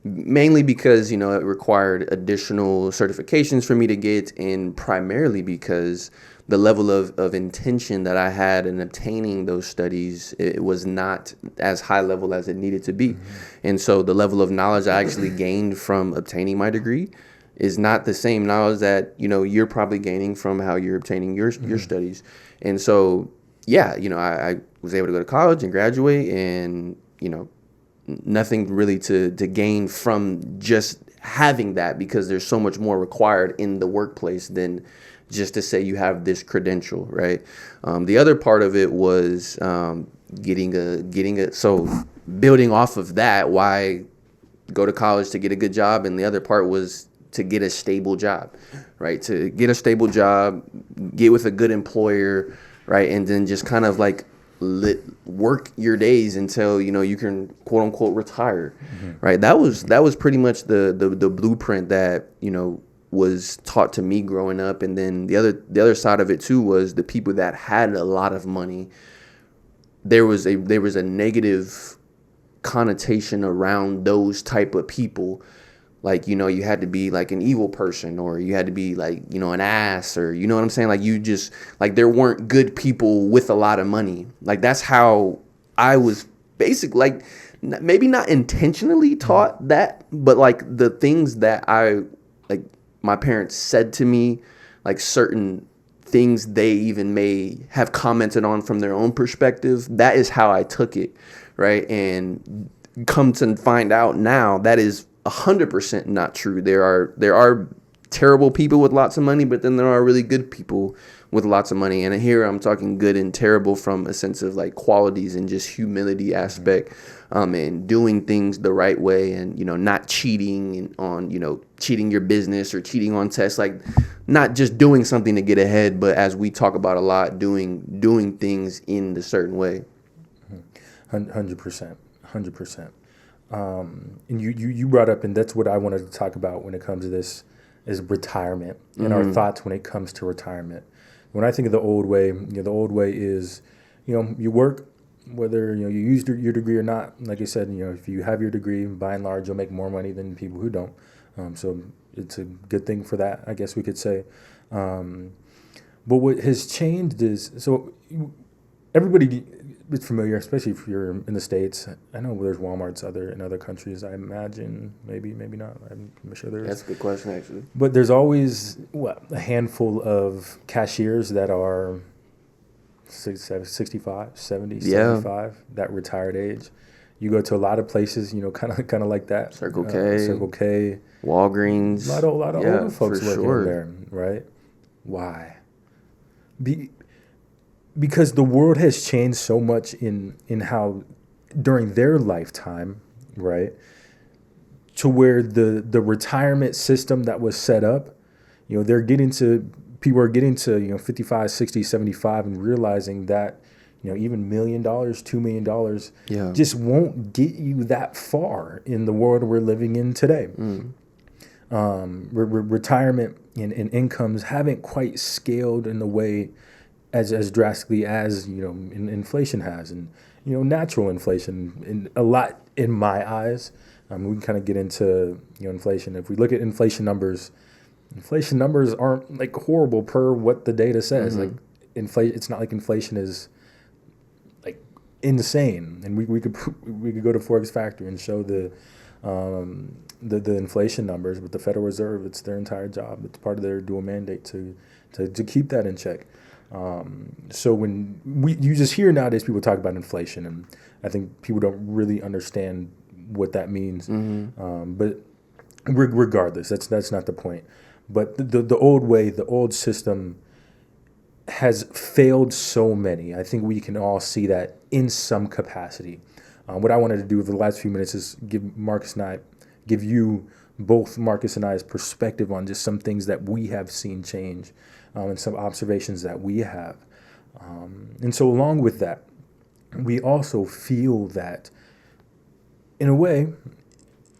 Mainly because, it required additional certifications for me to get, and primarily because the level of intention that I had in obtaining those studies, it was not as high level as it needed to be. And so the level of knowledge I actually gained from obtaining my degree is not the same knowledge that, you know, you're probably gaining from how you're obtaining your studies. And so, yeah, you know, I was able to go to college and graduate, and, you know, nothing really to gain from just having that, because there's so much more required in the workplace than just to say you have this credential, right? The other part of it was so building off of that, why go to college to get a good job, and the other part was to get a stable job, right? To get a stable job, get with a good employer, right? And then just kind of like work your days until, you know, you can quote unquote retire, right? That was pretty much the blueprint that, you know, was taught to me growing up. And then the other side of it too was the people that had a lot of money. There was a negative connotation around those type of people. Like, you know, you had to be like an evil person, or you had to be like, you know, an ass, or, you know what I'm saying? Like, you just, like, there weren't good people with a lot of money. Like, that's how I was basically, like, maybe not intentionally taught that, but like the things that like my parents said to me, like certain things they even may have commented on from their own perspective, that is how I took it, right? And come to find out now, that is 100% not true. There are terrible people with lots of money, but then there are really good people with lots of money. And here I'm talking good and terrible from a sense of like qualities and just humility aspect, and doing things the right way, and, you know, not cheating on, you know, cheating your business or cheating on tests, like not just doing something to get ahead, but as we talk about a lot, doing things in the certain way. 100%. And you brought up, and that's what I wanted to talk about when it comes to this, is retirement and our thoughts when it comes to retirement. When I think of the old way, you know, the old way is, you know, you work, whether, you know, you use your degree or not. Like I said, you know, if you have your degree, by and large, you'll make more money than people who don't. So it's a good thing for that, I guess we could say. But what has changed is, so everybody is familiar, especially if you're in the States. I know there's Walmarts in other countries. I imagine, maybe not. I'm sure there is. That's a good question, actually. But there's always a handful of cashiers that are 65, 70, 75, that retired age. You go to a lot of places, you know, kind of like that. Circle K, Walgreens. A lot of older folks working in there, right? Why? Because the world has changed so much in how during their lifetime, right? To where the retirement system that was set up, you know, people are getting to, you know, 55, 60, 75 and realizing that, you know, even $1 million, $2 million just won't get you that far in the world we're living in today. Retirement and incomes haven't quite scaled in the way as drastically as, you know, inflation has, and, you know, natural inflation in a lot in my eyes. We can kind of get into, you know, inflation. If we look at inflation numbers aren't like horrible per what the data says. Like it's not like inflation is like insane, and we could go to Forex Factory and show the inflation numbers. But the Federal Reserve, it's their entire job. It's part of their dual mandate to keep that in check. So when you just hear nowadays people talk about inflation, and I think people don't really understand what that means. But regardless, that's not the point. But the old way, the old system has failed so many. I think we can all see that in some capacity. What I wanted to do over the last few minutes is give you both Marcus and I's perspective on just some things that we have seen change, and some observations that we have. And so along with that, we also feel that, in a way,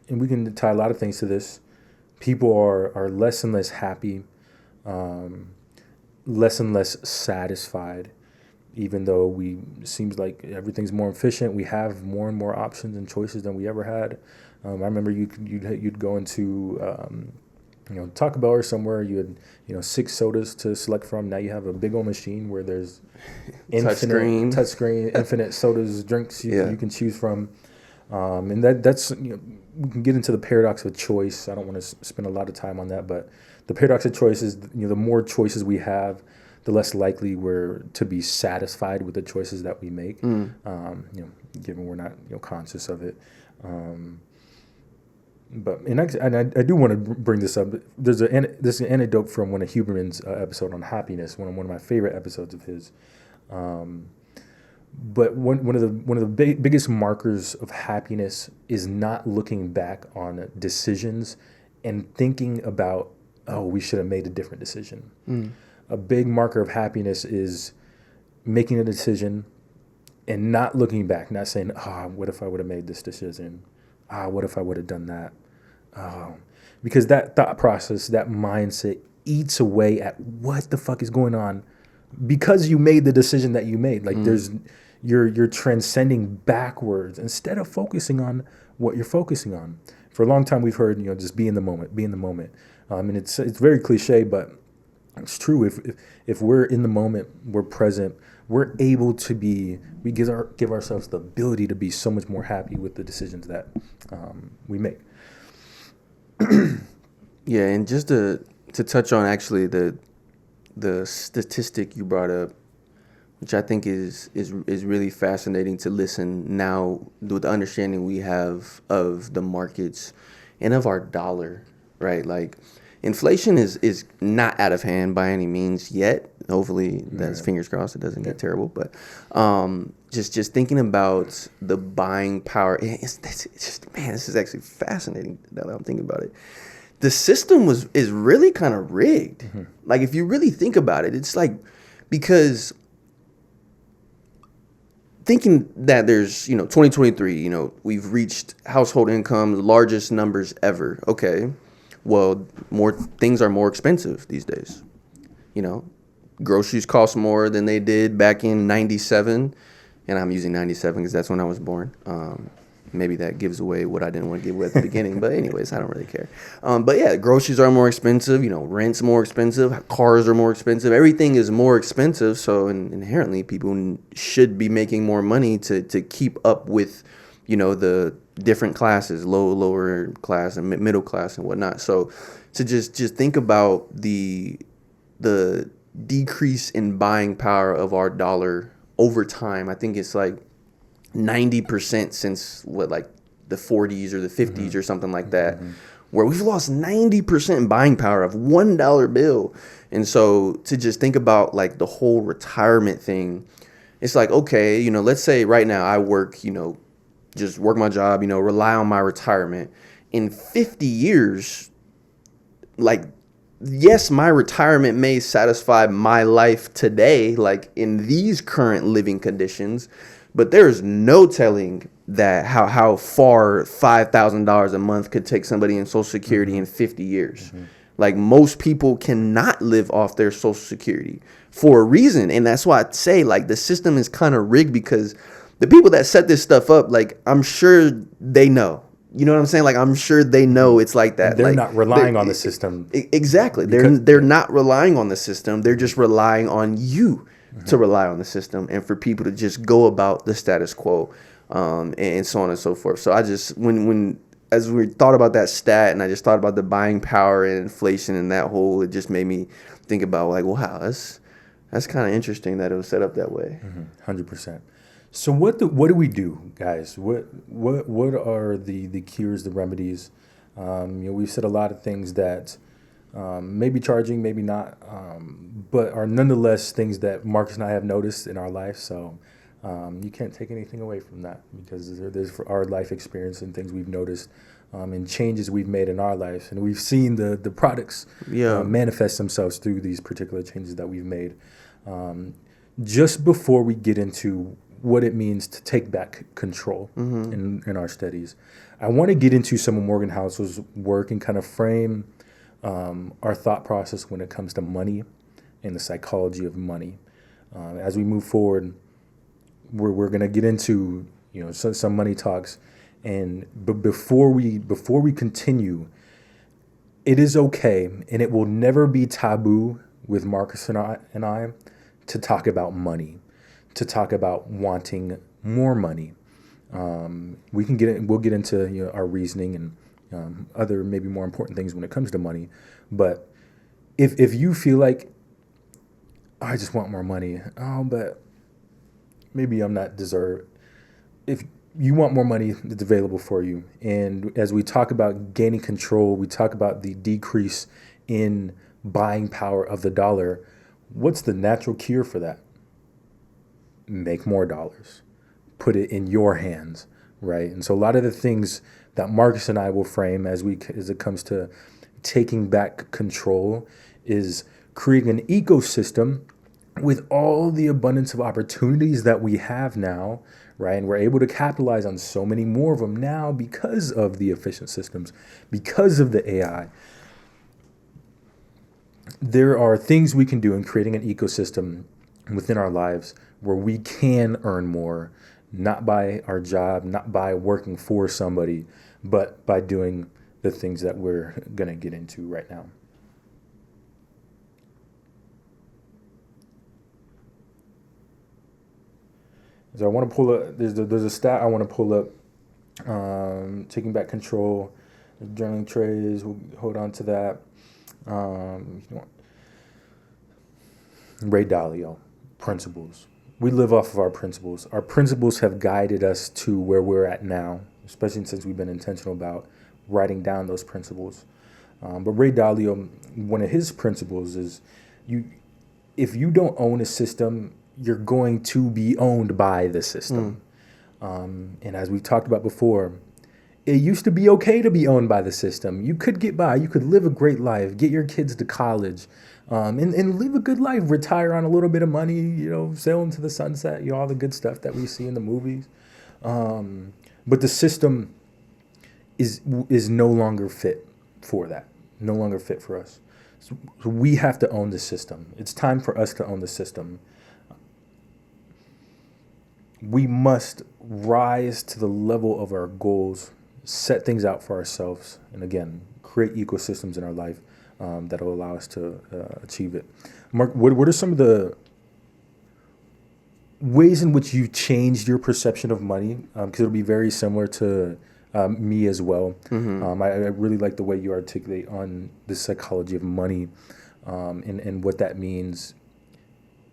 and we can tie a lot of things to this, people are less and less happy, less and less satisfied, even though seems like everything's more efficient. We have more and more options and choices than we ever had. I remember you'd go into Taco Bell or somewhere, you had 6 sodas to select from. Now you have a big old machine where there's touchscreen, infinite sodas, drinks you can choose from. And that's, we can get into the paradox of choice. I don't want to spend a lot of time on that, but the paradox of choice is, the more choices we have, the less likely we're to be satisfied with the choices that we make. Given we're not conscious of it. But I do want to bring this up. This is an anecdote from one of Huberman's episode on happiness, one of my favorite episodes of his. But one of the biggest markers of happiness is not looking back on decisions and thinking about, oh, we should have made a different decision. A big marker of happiness is making a decision and not looking back, not saying, what if I would have made this decision? What if I would have done that? Because that thought process, that mindset eats away at what the fuck is going on because you made the decision that you made. Like you're transcending backwards instead of focusing on what you're focusing on. For a long time, we've heard, just be in the moment, be in the moment. And it's very cliche, but it's true. If we're in the moment, we're present, we're able to be, we give ourselves the ability to be so much more happy with the decisions that we make. Yeah, and just to touch on actually the statistic you brought up, which I think is really fascinating to listen now with the understanding we have of the markets and of our dollar, right? Like inflation is not out of hand by any means yet. Hopefully, that's fingers crossed, it doesn't get terrible. But just thinking about the buying power, it's just, man, this is actually fascinating now that I'm thinking about it. The system is really kind of rigged. Like if you really think about it, it's like, because thinking that there's 2023, we've reached household income largest numbers ever. Okay, well, more things are more expensive these days. Groceries cost more than they did back in 97, and I'm using 97 because that's when I was born. Maybe that gives away what I didn't want to give away at the beginning, but anyways, I don't really care. But yeah, groceries are more expensive, rent's more expensive, cars are more expensive, everything is more expensive, so inherently people should be making more money to keep up with, the different classes, lower class and middle class and whatnot. So to just think about the decrease in buying power of our dollar over time, I think it's like 90% since the 40s or the 50s or something like that, where we've lost 90% in buying power of $1 bill. And so to just think about like the whole retirement thing, it's like, okay, let's say right now I work, just work my job, rely on my retirement. In 50 years, like, yes, my retirement may satisfy my life today, like in these current living conditions, but there's no telling that how far $5,000 a month could take somebody in Social Security in 50 years. Like most people cannot live off their Social Security for a reason. And that's why I say like the system is kind of rigged, because the people that set this stuff up, like I'm sure they know. You know what I'm saying? Like I'm sure they know it's like that. They're like, not relying on the system. Exactly. They're not relying on the system. They're just relying on you to rely on the system, and for people to just go about the status quo, and so on and so forth. So I just when as we thought about that stat, and I just thought about the buying power and inflation and that whole, it just made me think about like, wow, that's kind of interesting that it was set up that way. 100%. So what do we do, guys? What are the cures, the remedies? We've said a lot of things that maybe charging, maybe not, but are nonetheless things that Marcus and I have noticed in our life. So you can't take anything away from that, because there's our life experience and things we've noticed, and changes we've made in our lives, and we've seen the products manifest themselves through these particular changes that we've made. Just before we get into what it means to take back control in our studies, I want to get into some of Morgan Housel's work and kind of frame our thought process when it comes to money and the psychology of money. As we move forward, we're going to get into some money talks, but before we continue, it is okay, and it will never be taboo with Marcus and I to talk about money, to talk about wanting more money. We'll get into our reasoning and other maybe more important things when it comes to money. But if you feel like, "Oh, I just want more money, but maybe I'm not deserved. If you want more money, it's available for you. And as we talk about gaining control, we talk about the decrease in buying power of the dollar. What's the natural cure for that? Make more dollars. Put it in your hands, right? And so a lot of the things that Marcus and I will frame as it comes to taking back control is creating an ecosystem with all the abundance of opportunities that we have now, right? And we're able to capitalize on so many more of them now because of the efficient systems, because of the AI. There are things we can do in creating an ecosystem within our lives where we can earn more, not by our job, not by working for somebody, but by doing the things that we're going to get into right now. So I want to pull up, there's a stat I want to pull up, taking back control, journaling trays, we'll hold on to that. Ray Dalio, principles. We live off of our principles. Our principles have guided us to where we're at now, especially since we've been intentional about writing down those principles. But Ray Dalio, one of his principles is if you don't own a system, you're going to be owned by the system. And as we've talked about before, it used to be okay to be owned by the system. You could get by. You could live a great life, get your kids to college, and live a good life, retire on a little bit of money, sail into the sunset, all the good stuff that we see in the movies. But the system is no longer fit for that, no longer fit for us. So we have to own the system. It's time for us to own the system. We must rise to the level of our goals, set things out for ourselves, and again, create ecosystems in our life that will allow us to achieve it. Mark, what are some of the ways in which you changed your perception of money? Because it'll be very similar to me as well. I really like the way you articulate on the psychology of money and what that means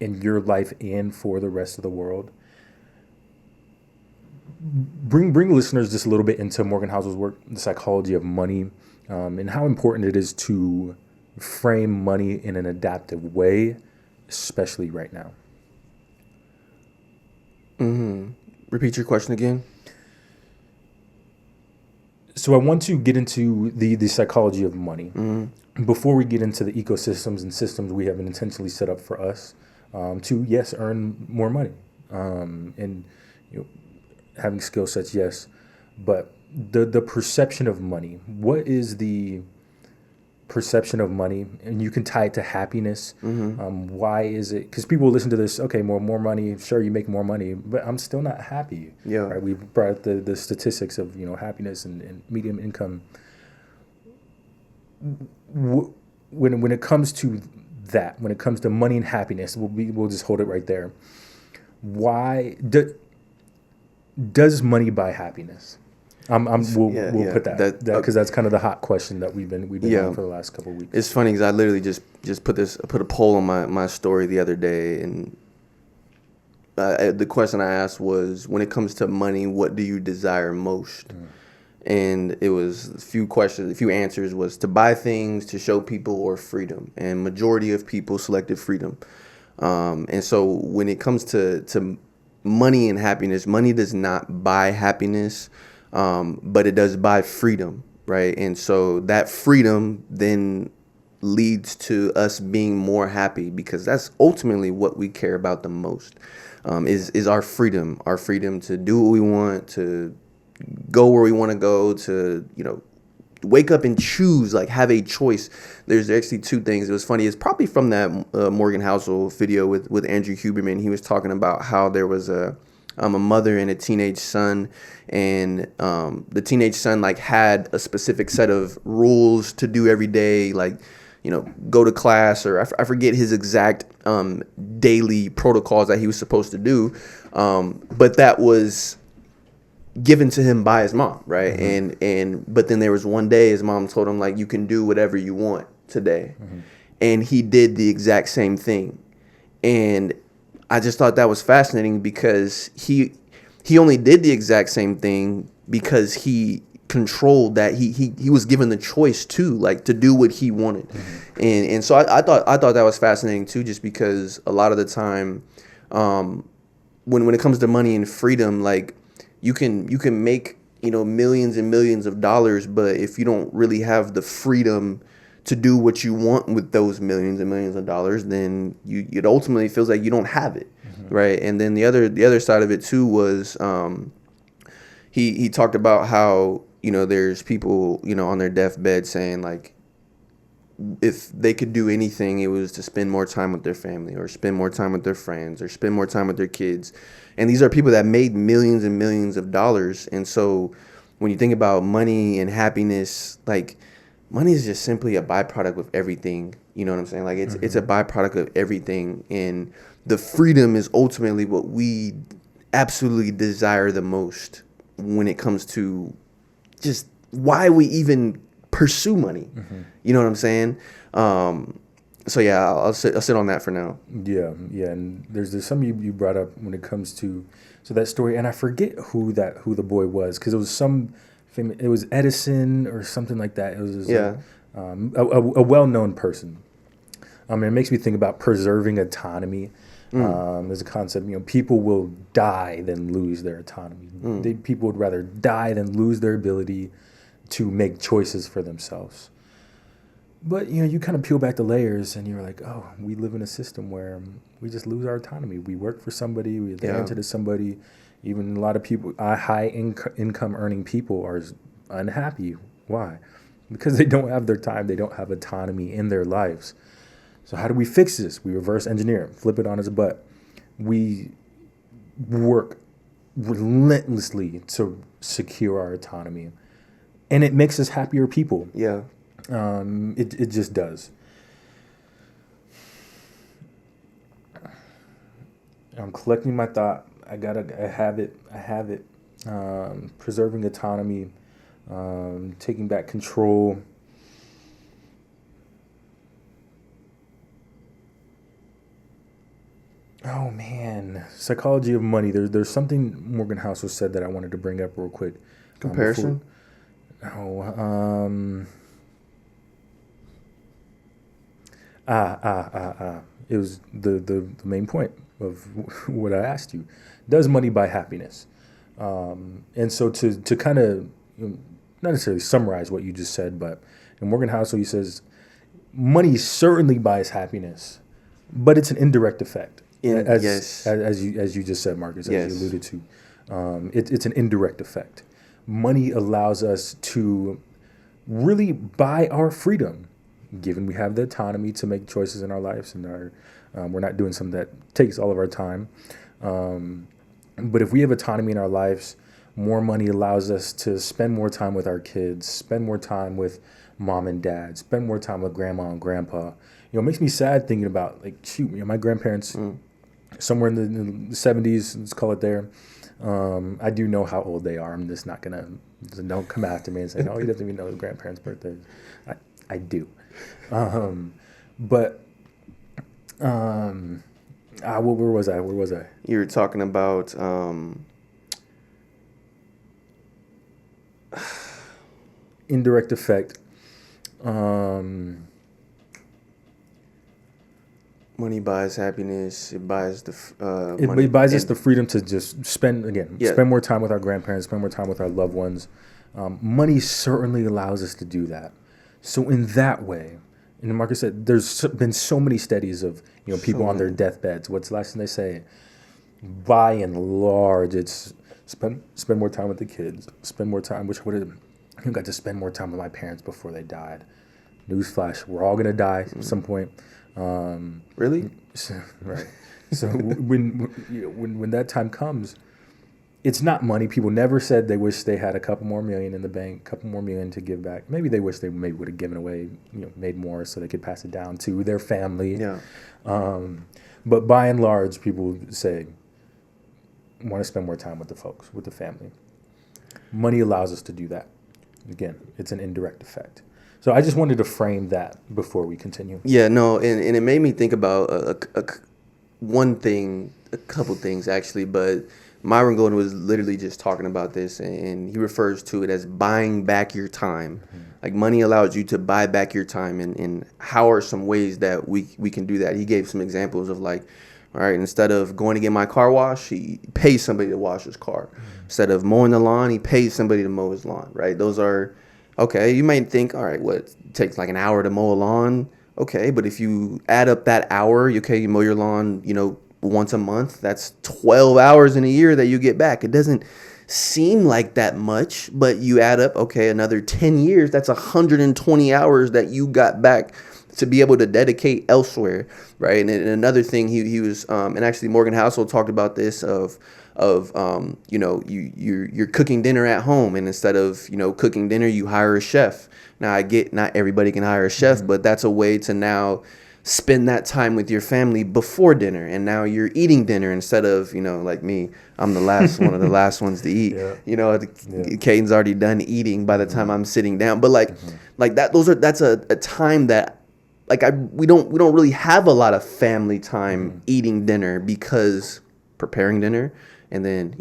in your life and for the rest of the world. Bring listeners just a little bit into Morgan Housel's work, the psychology of money, and how important it is to frame money in an adaptive way, especially right now. Repeat your question again. So I want to get into the psychology of money. Before we get into the ecosystems and systems we have intentionally set up for us to, yes, earn more money. And having skill sets, yes, but the perception of money. What is the perception of money? And you can tie it to happiness. Why is it? Because people listen to this. Okay, more money. Sure, you make more money, but I'm still not happy. Yeah. Right. We brought up the statistics of happiness and medium income. When it comes to that, when it comes to money and happiness, we'll just hold it right there. Why does money buy happiness? We'll put that because that's kind of the hot question that we've been on for the last couple of weeks. It's funny because I literally just put a poll on my story the other day, and the question I asked was, when it comes to money, what do you desire most? And it was a few answers was to buy things, to show people, or freedom. And majority of people selected freedom. And so when it comes to money and happiness, money does not buy happiness, but it does buy freedom, right? And so that freedom then leads to us being more happy, because that's ultimately what we care about the most, is our freedom to do what we want, to go where we want to go, to wake up and choose, like have a choice. There's actually two things. It was funny. It's probably from that Morgan Housel video with Andrew Huberman. He was talking about how there was a mother and a teenage son, and the teenage son had a specific set of rules to do every day, go to class, or I forget his exact daily protocols that he was supposed to do, but that was given to him by his mom, right? But then there was one day his mom told him, like, you can do whatever you want today. And he did the exact same thing. And I just thought that was fascinating because he only did the exact same thing because he controlled that. He was given the choice to do what he wanted. And so I thought that was fascinating too, just because a lot of the time, when it comes to money and freedom, like, you can make, millions and millions of dollars, but if you don't really have the freedom to do what you want with those millions and millions of dollars, then it ultimately feels like you don't have it, right? And then the other side of it too was, he talked about how, there's people, on their deathbed saying, like, if they could do anything, it was to spend more time with their family or spend more time with their friends or spend more time with their kids. And these are people that made millions and millions of dollars. And so when you think about money and happiness, like, money is just simply a byproduct of everything. You know what I'm saying? Like, it's a byproduct of everything. And the freedom is ultimately what we absolutely desire the most when it comes to just why we even pursue money. You know what I'm saying? So yeah, I'll sit on that for now. Yeah, and there's something you brought up when it comes to that story, and I forget who the boy was, because it was it was Edison or something like that. It was a well-known person. It makes me think about preserving autonomy. There's a concept, people will die than lose their autonomy. People would rather die than lose their ability to make choices for themselves. But, you kind of peel back the layers and you're like, oh, we live in a system where we just lose our autonomy. We work for somebody, we answer to somebody. Even a lot of people, high income earning people are unhappy. Why? Because they don't have their time. They don't have autonomy in their lives. So how do we fix this? We reverse engineer, flip it on his butt. We work relentlessly to secure our autonomy. And it makes us happier people. Yeah. It just does. I'm collecting my thought. I have it. Preserving autonomy, taking back control. Oh man, psychology of money. There's something Morgan Housel said that I wanted to bring up real quick. Comparison? It was the main point of what I asked you. Does money buy happiness? And so to kind of, not necessarily summarize what you just said, but in Morgan Housel, he says, money certainly buys happiness, but it's an indirect effect. As you just said, Marcus, as you alluded to. It's an indirect effect. Money allows us to really buy our freedom, given we have the autonomy to make choices in our lives, and we're not doing something that takes all of our time. But if we have autonomy in our lives, more money allows us to spend more time with our kids, spend more time with mom and dad, spend more time with grandma and grandpa. It makes me sad thinking about, like, shoot, my grandparents, somewhere in the 70s, let's call it there. I do know how old they are. I'm just not gonna, don't come after me and say, no, he doesn't even know his grandparents' birthdays. I do. Where was I? You were talking about indirect effect. Money buys happiness. It buys the it buys us the freedom to just spend more time with our grandparents, spend more time with our loved ones. Money certainly allows us to do that. So in that way, and Marcus said, there's been so many studies of people on their deathbeds. What's the last thing they say? By and large, it's spend more time with the kids. Spend more time. I got to spend more time with my parents before they died. Newsflash: we're all gonna die at some point. Really? Right. So when that time comes, it's not money. People never said they wish they had a couple more million in the bank, a couple more million to give back. Maybe they wish they maybe would have given away, made more so they could pass it down to their family. Yeah. But by and large, people say want to spend more time with the folks, with the family. money allows us to do that. Again, it's an indirect effect. So I just wanted to frame that before we continue. Yeah, no, and it made me think about one thing, a couple things actually, but Myron Golden was literally just talking about this, and he refers to it as buying back your time. Like money allows you to buy back your time, and how are some ways that we can do that? He gave some examples of like, all right, instead of going to get my car washed, he pays somebody to wash his car. Instead of mowing the lawn, he pays somebody to mow his lawn, right? Those are, okay, you might think, all right, what, it takes like an hour to mow a lawn? Okay, but if you add up that hour, you mow your lawn, once a month, that's 12 hours in a year that you get back. It doesn't seem like that much, but you add up, okay, another 10 years, that's 120 hours that you got back to be able to dedicate elsewhere, right? And another thing he was, and actually Morgan Housel talked about this of you're cooking dinner at home, and instead of cooking dinner, you hire a chef. Now I get not everybody can hire a chef, but that's a way to now spend that time with your family before dinner, and now you're eating dinner instead of like me, I'm the last one of the last ones to eat. Caden's already done eating by the time I'm sitting down, but like that's a time that like we don't really have a lot of family time eating dinner, because preparing dinner and then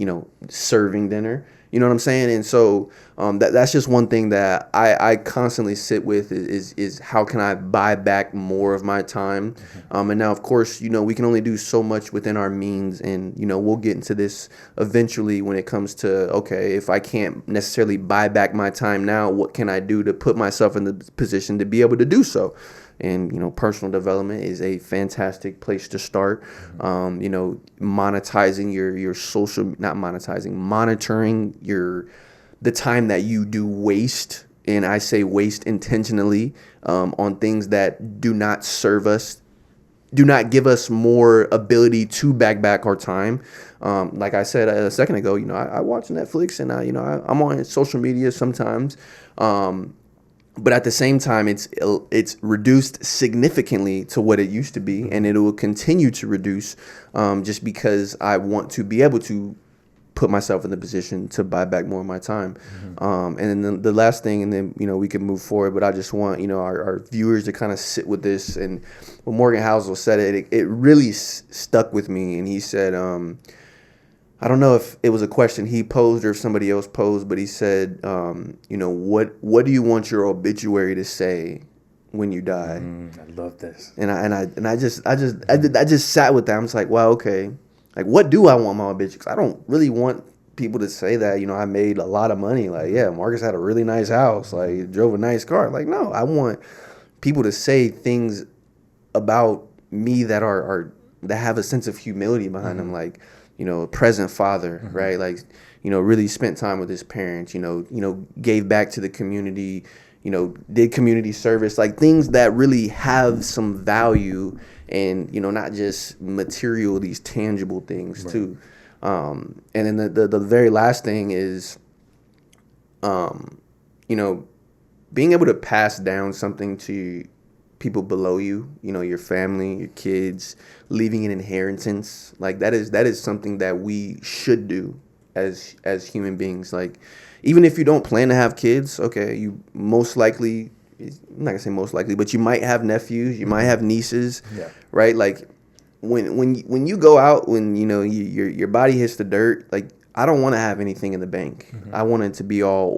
serving dinner, you know what I'm saying? And so that's just one thing that I constantly sit with is how can I buy back more of my time? And now, of course, we can only do so much within our means, and we'll get into this eventually when it comes to, okay, if I can't necessarily buy back my time now, what can I do to put myself in the position to be able to do so? And personal development is a fantastic place to start. Monetizing your social, not monetizing, monitoring the time that you do waste, and I say waste intentionally, on things that do not serve us, do not give us more ability to back our time. Like I said a second ago, I watch Netflix, and I'm on social media sometimes. But at the same time, it's reduced significantly to what it used to be, and it will continue to reduce just because I want to be able to put myself in the position to buy back more of my time. And then the last thing, and then we can move forward, but I just want our viewers to kind of sit with this. And when Morgan Housel said it really stuck with me, and he said, I don't know if it was a question he posed or if somebody else posed, but he said, what do you want your obituary to say when you die? I love this. And I just sat with that. I'm just like, wow, okay. Like, what do I want my obituary? Because I don't really want people to say that, I made a lot of money. Like, yeah, Marcus had a really nice house. Like, he drove a nice car. Like, no, I want people to say things about me that that have a sense of humility behind them. Like, present father, right? Like, really spent time with his parents, gave back to the community, did community service, like things that really have some value, and, not just material, these tangible things too. And then the very last thing is, being able to pass down something to people below you, your family, your kids, leaving an inheritance. Like that is something that we should do as human beings. Like, even if you don't plan to have kids, okay, you most likely, I'm not gonna say most likely, but you might have nephews, you might have nieces, right? Like when you go out, when your body hits the dirt, like I don't want to have anything in the bank. I want it to be all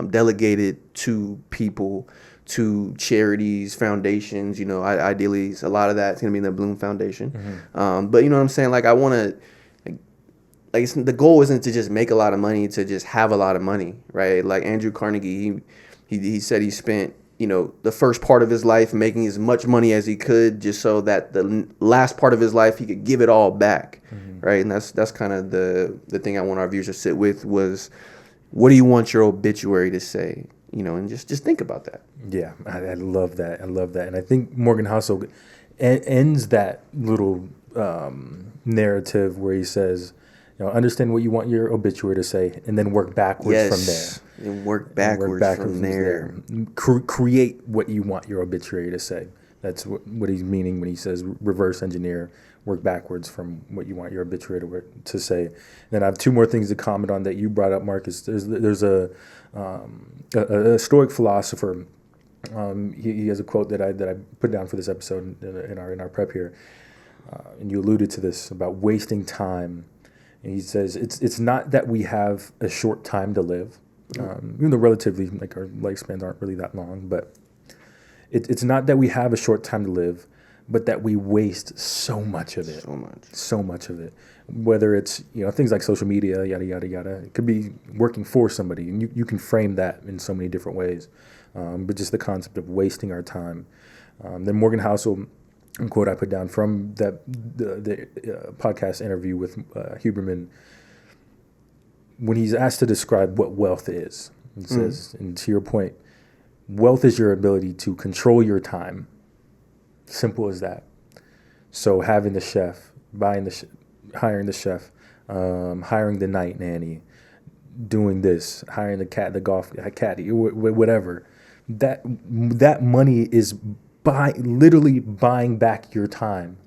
delegated to people, to charities, foundations, ideally a lot of that's going to be in the Bloom Foundation. But you know what I'm saying? Like, I want to, like the goal isn't to just make a lot of money, to just have a lot of money, right? Like Andrew Carnegie, he said he spent, the first part of his life making as much money as he could, just so that the last part of his life, he could give it all back, right? And that's kind of the thing I want our viewers to sit with was, what do you want your obituary to say? And just think about that. Yeah, I love that. I love that. And I think Morgan Housel ends that little narrative where he says, understand what you want your obituary to say, and then work backwards from there. And work backwards from there. Create what you want your obituary to say. That's what he's meaning when he says reverse engineer, work backwards from what you want your obituary to say. Then I have two more things to comment on that you brought up, Marcus. There's a Stoic philosopher. He has a quote that I put down for this episode in our prep here, and you alluded to this about wasting time. And he says it's not that we have a short time to live, even though relatively like our lifespans aren't really that long, but it's not that we have a short time to live, but that we waste so much of it. So much of it. Whether it's, things like social media, yada, yada, yada. It could be working for somebody, and you can frame that in so many different ways. But just the concept of wasting our time. Then Morgan Housel, a quote I put down from the podcast interview with Huberman, when he's asked to describe what wealth is, he says, and to your point, wealth is your ability to control your time. Simple as that. So having the chef, hiring the chef, hiring the night nanny, doing this, hiring the golf caddy, whatever. That money is literally buying back your time.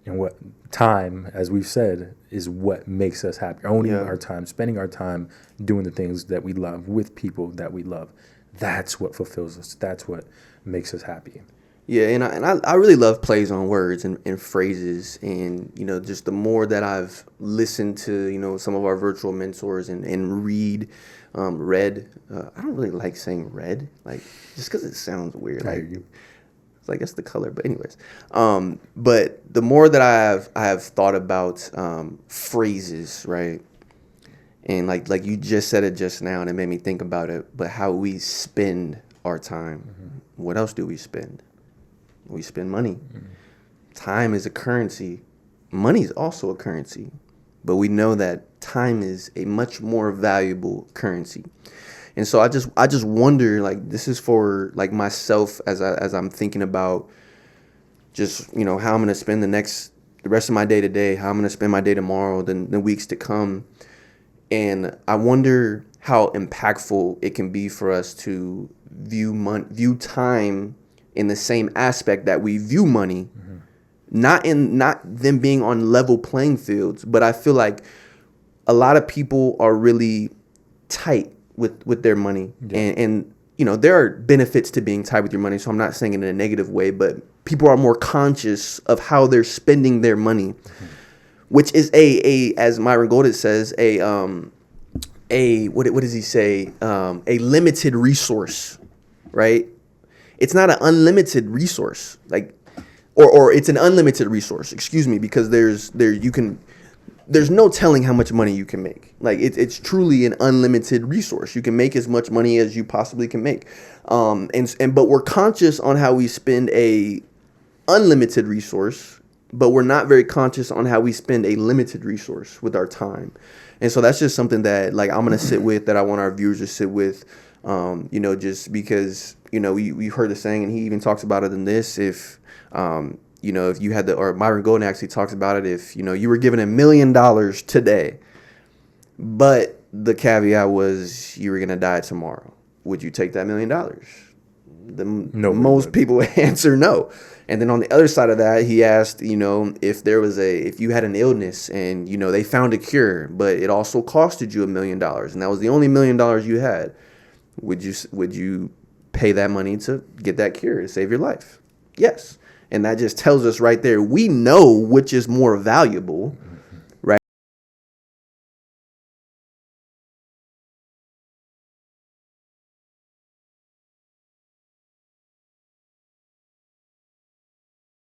And what time, as we've said, is what makes us happy. Owning our time, spending our time doing the things that we love with people that we love. That's what fulfills us. That's what makes us happy. Yeah, and I really love plays on words and phrases, and just the more that I've listened to some of our virtual mentors and read. I don't really like saying read, like just because it sounds weird. It's like that's the color, but anyways. But the more that I have thought about phrases, right, and like you just said it just now, and it made me think about it. But how we spend our time. Mm-hmm. What else do we spend? We spend money. Mm-hmm. Time is a currency. Money is also a currency. But we know that time is a much more valuable currency. And so I just wonder, like, this is for like myself as I'm thinking about just, how I'm going to spend the rest of my day today, how I'm going to spend my day tomorrow, the weeks to come. And I wonder how impactful it can be for us to view time in the same aspect that we view money. Mm-hmm. Not them being on level playing fields, but I feel like a lot of people are really tight with their money. Yeah. And there are benefits to being tight with your money, so I'm not saying it in a negative way, but people are more conscious of how they're spending their money, mm-hmm. which is as Myron Golden says, what does he say? A limited resource, right? It's not an unlimited resource, or it's an unlimited resource, excuse me, because there's no telling how much money you can make. Like it's truly an unlimited resource. You can make as much money as you possibly can make. But we're conscious on how we spend a unlimited resource, but we're not very conscious on how we spend a limited resource with our time. And so that's just something that I'm going to sit with, that I want our viewers to sit with, just because, we've heard the saying, and he even talks about it in this, if you had or Myron Golden actually talks about it, if, you were given $1 million today, but the caveat was you were going to die tomorrow, would you take that $1 million? Most people would answer no. And then on the other side of that, he asked, if you had an illness and, they found a cure, but it also costed you $1 million, and that was the only $1 million you had, would you pay that money to get that cure to save your life? Yes. And that just tells us right there, we know which is more valuable.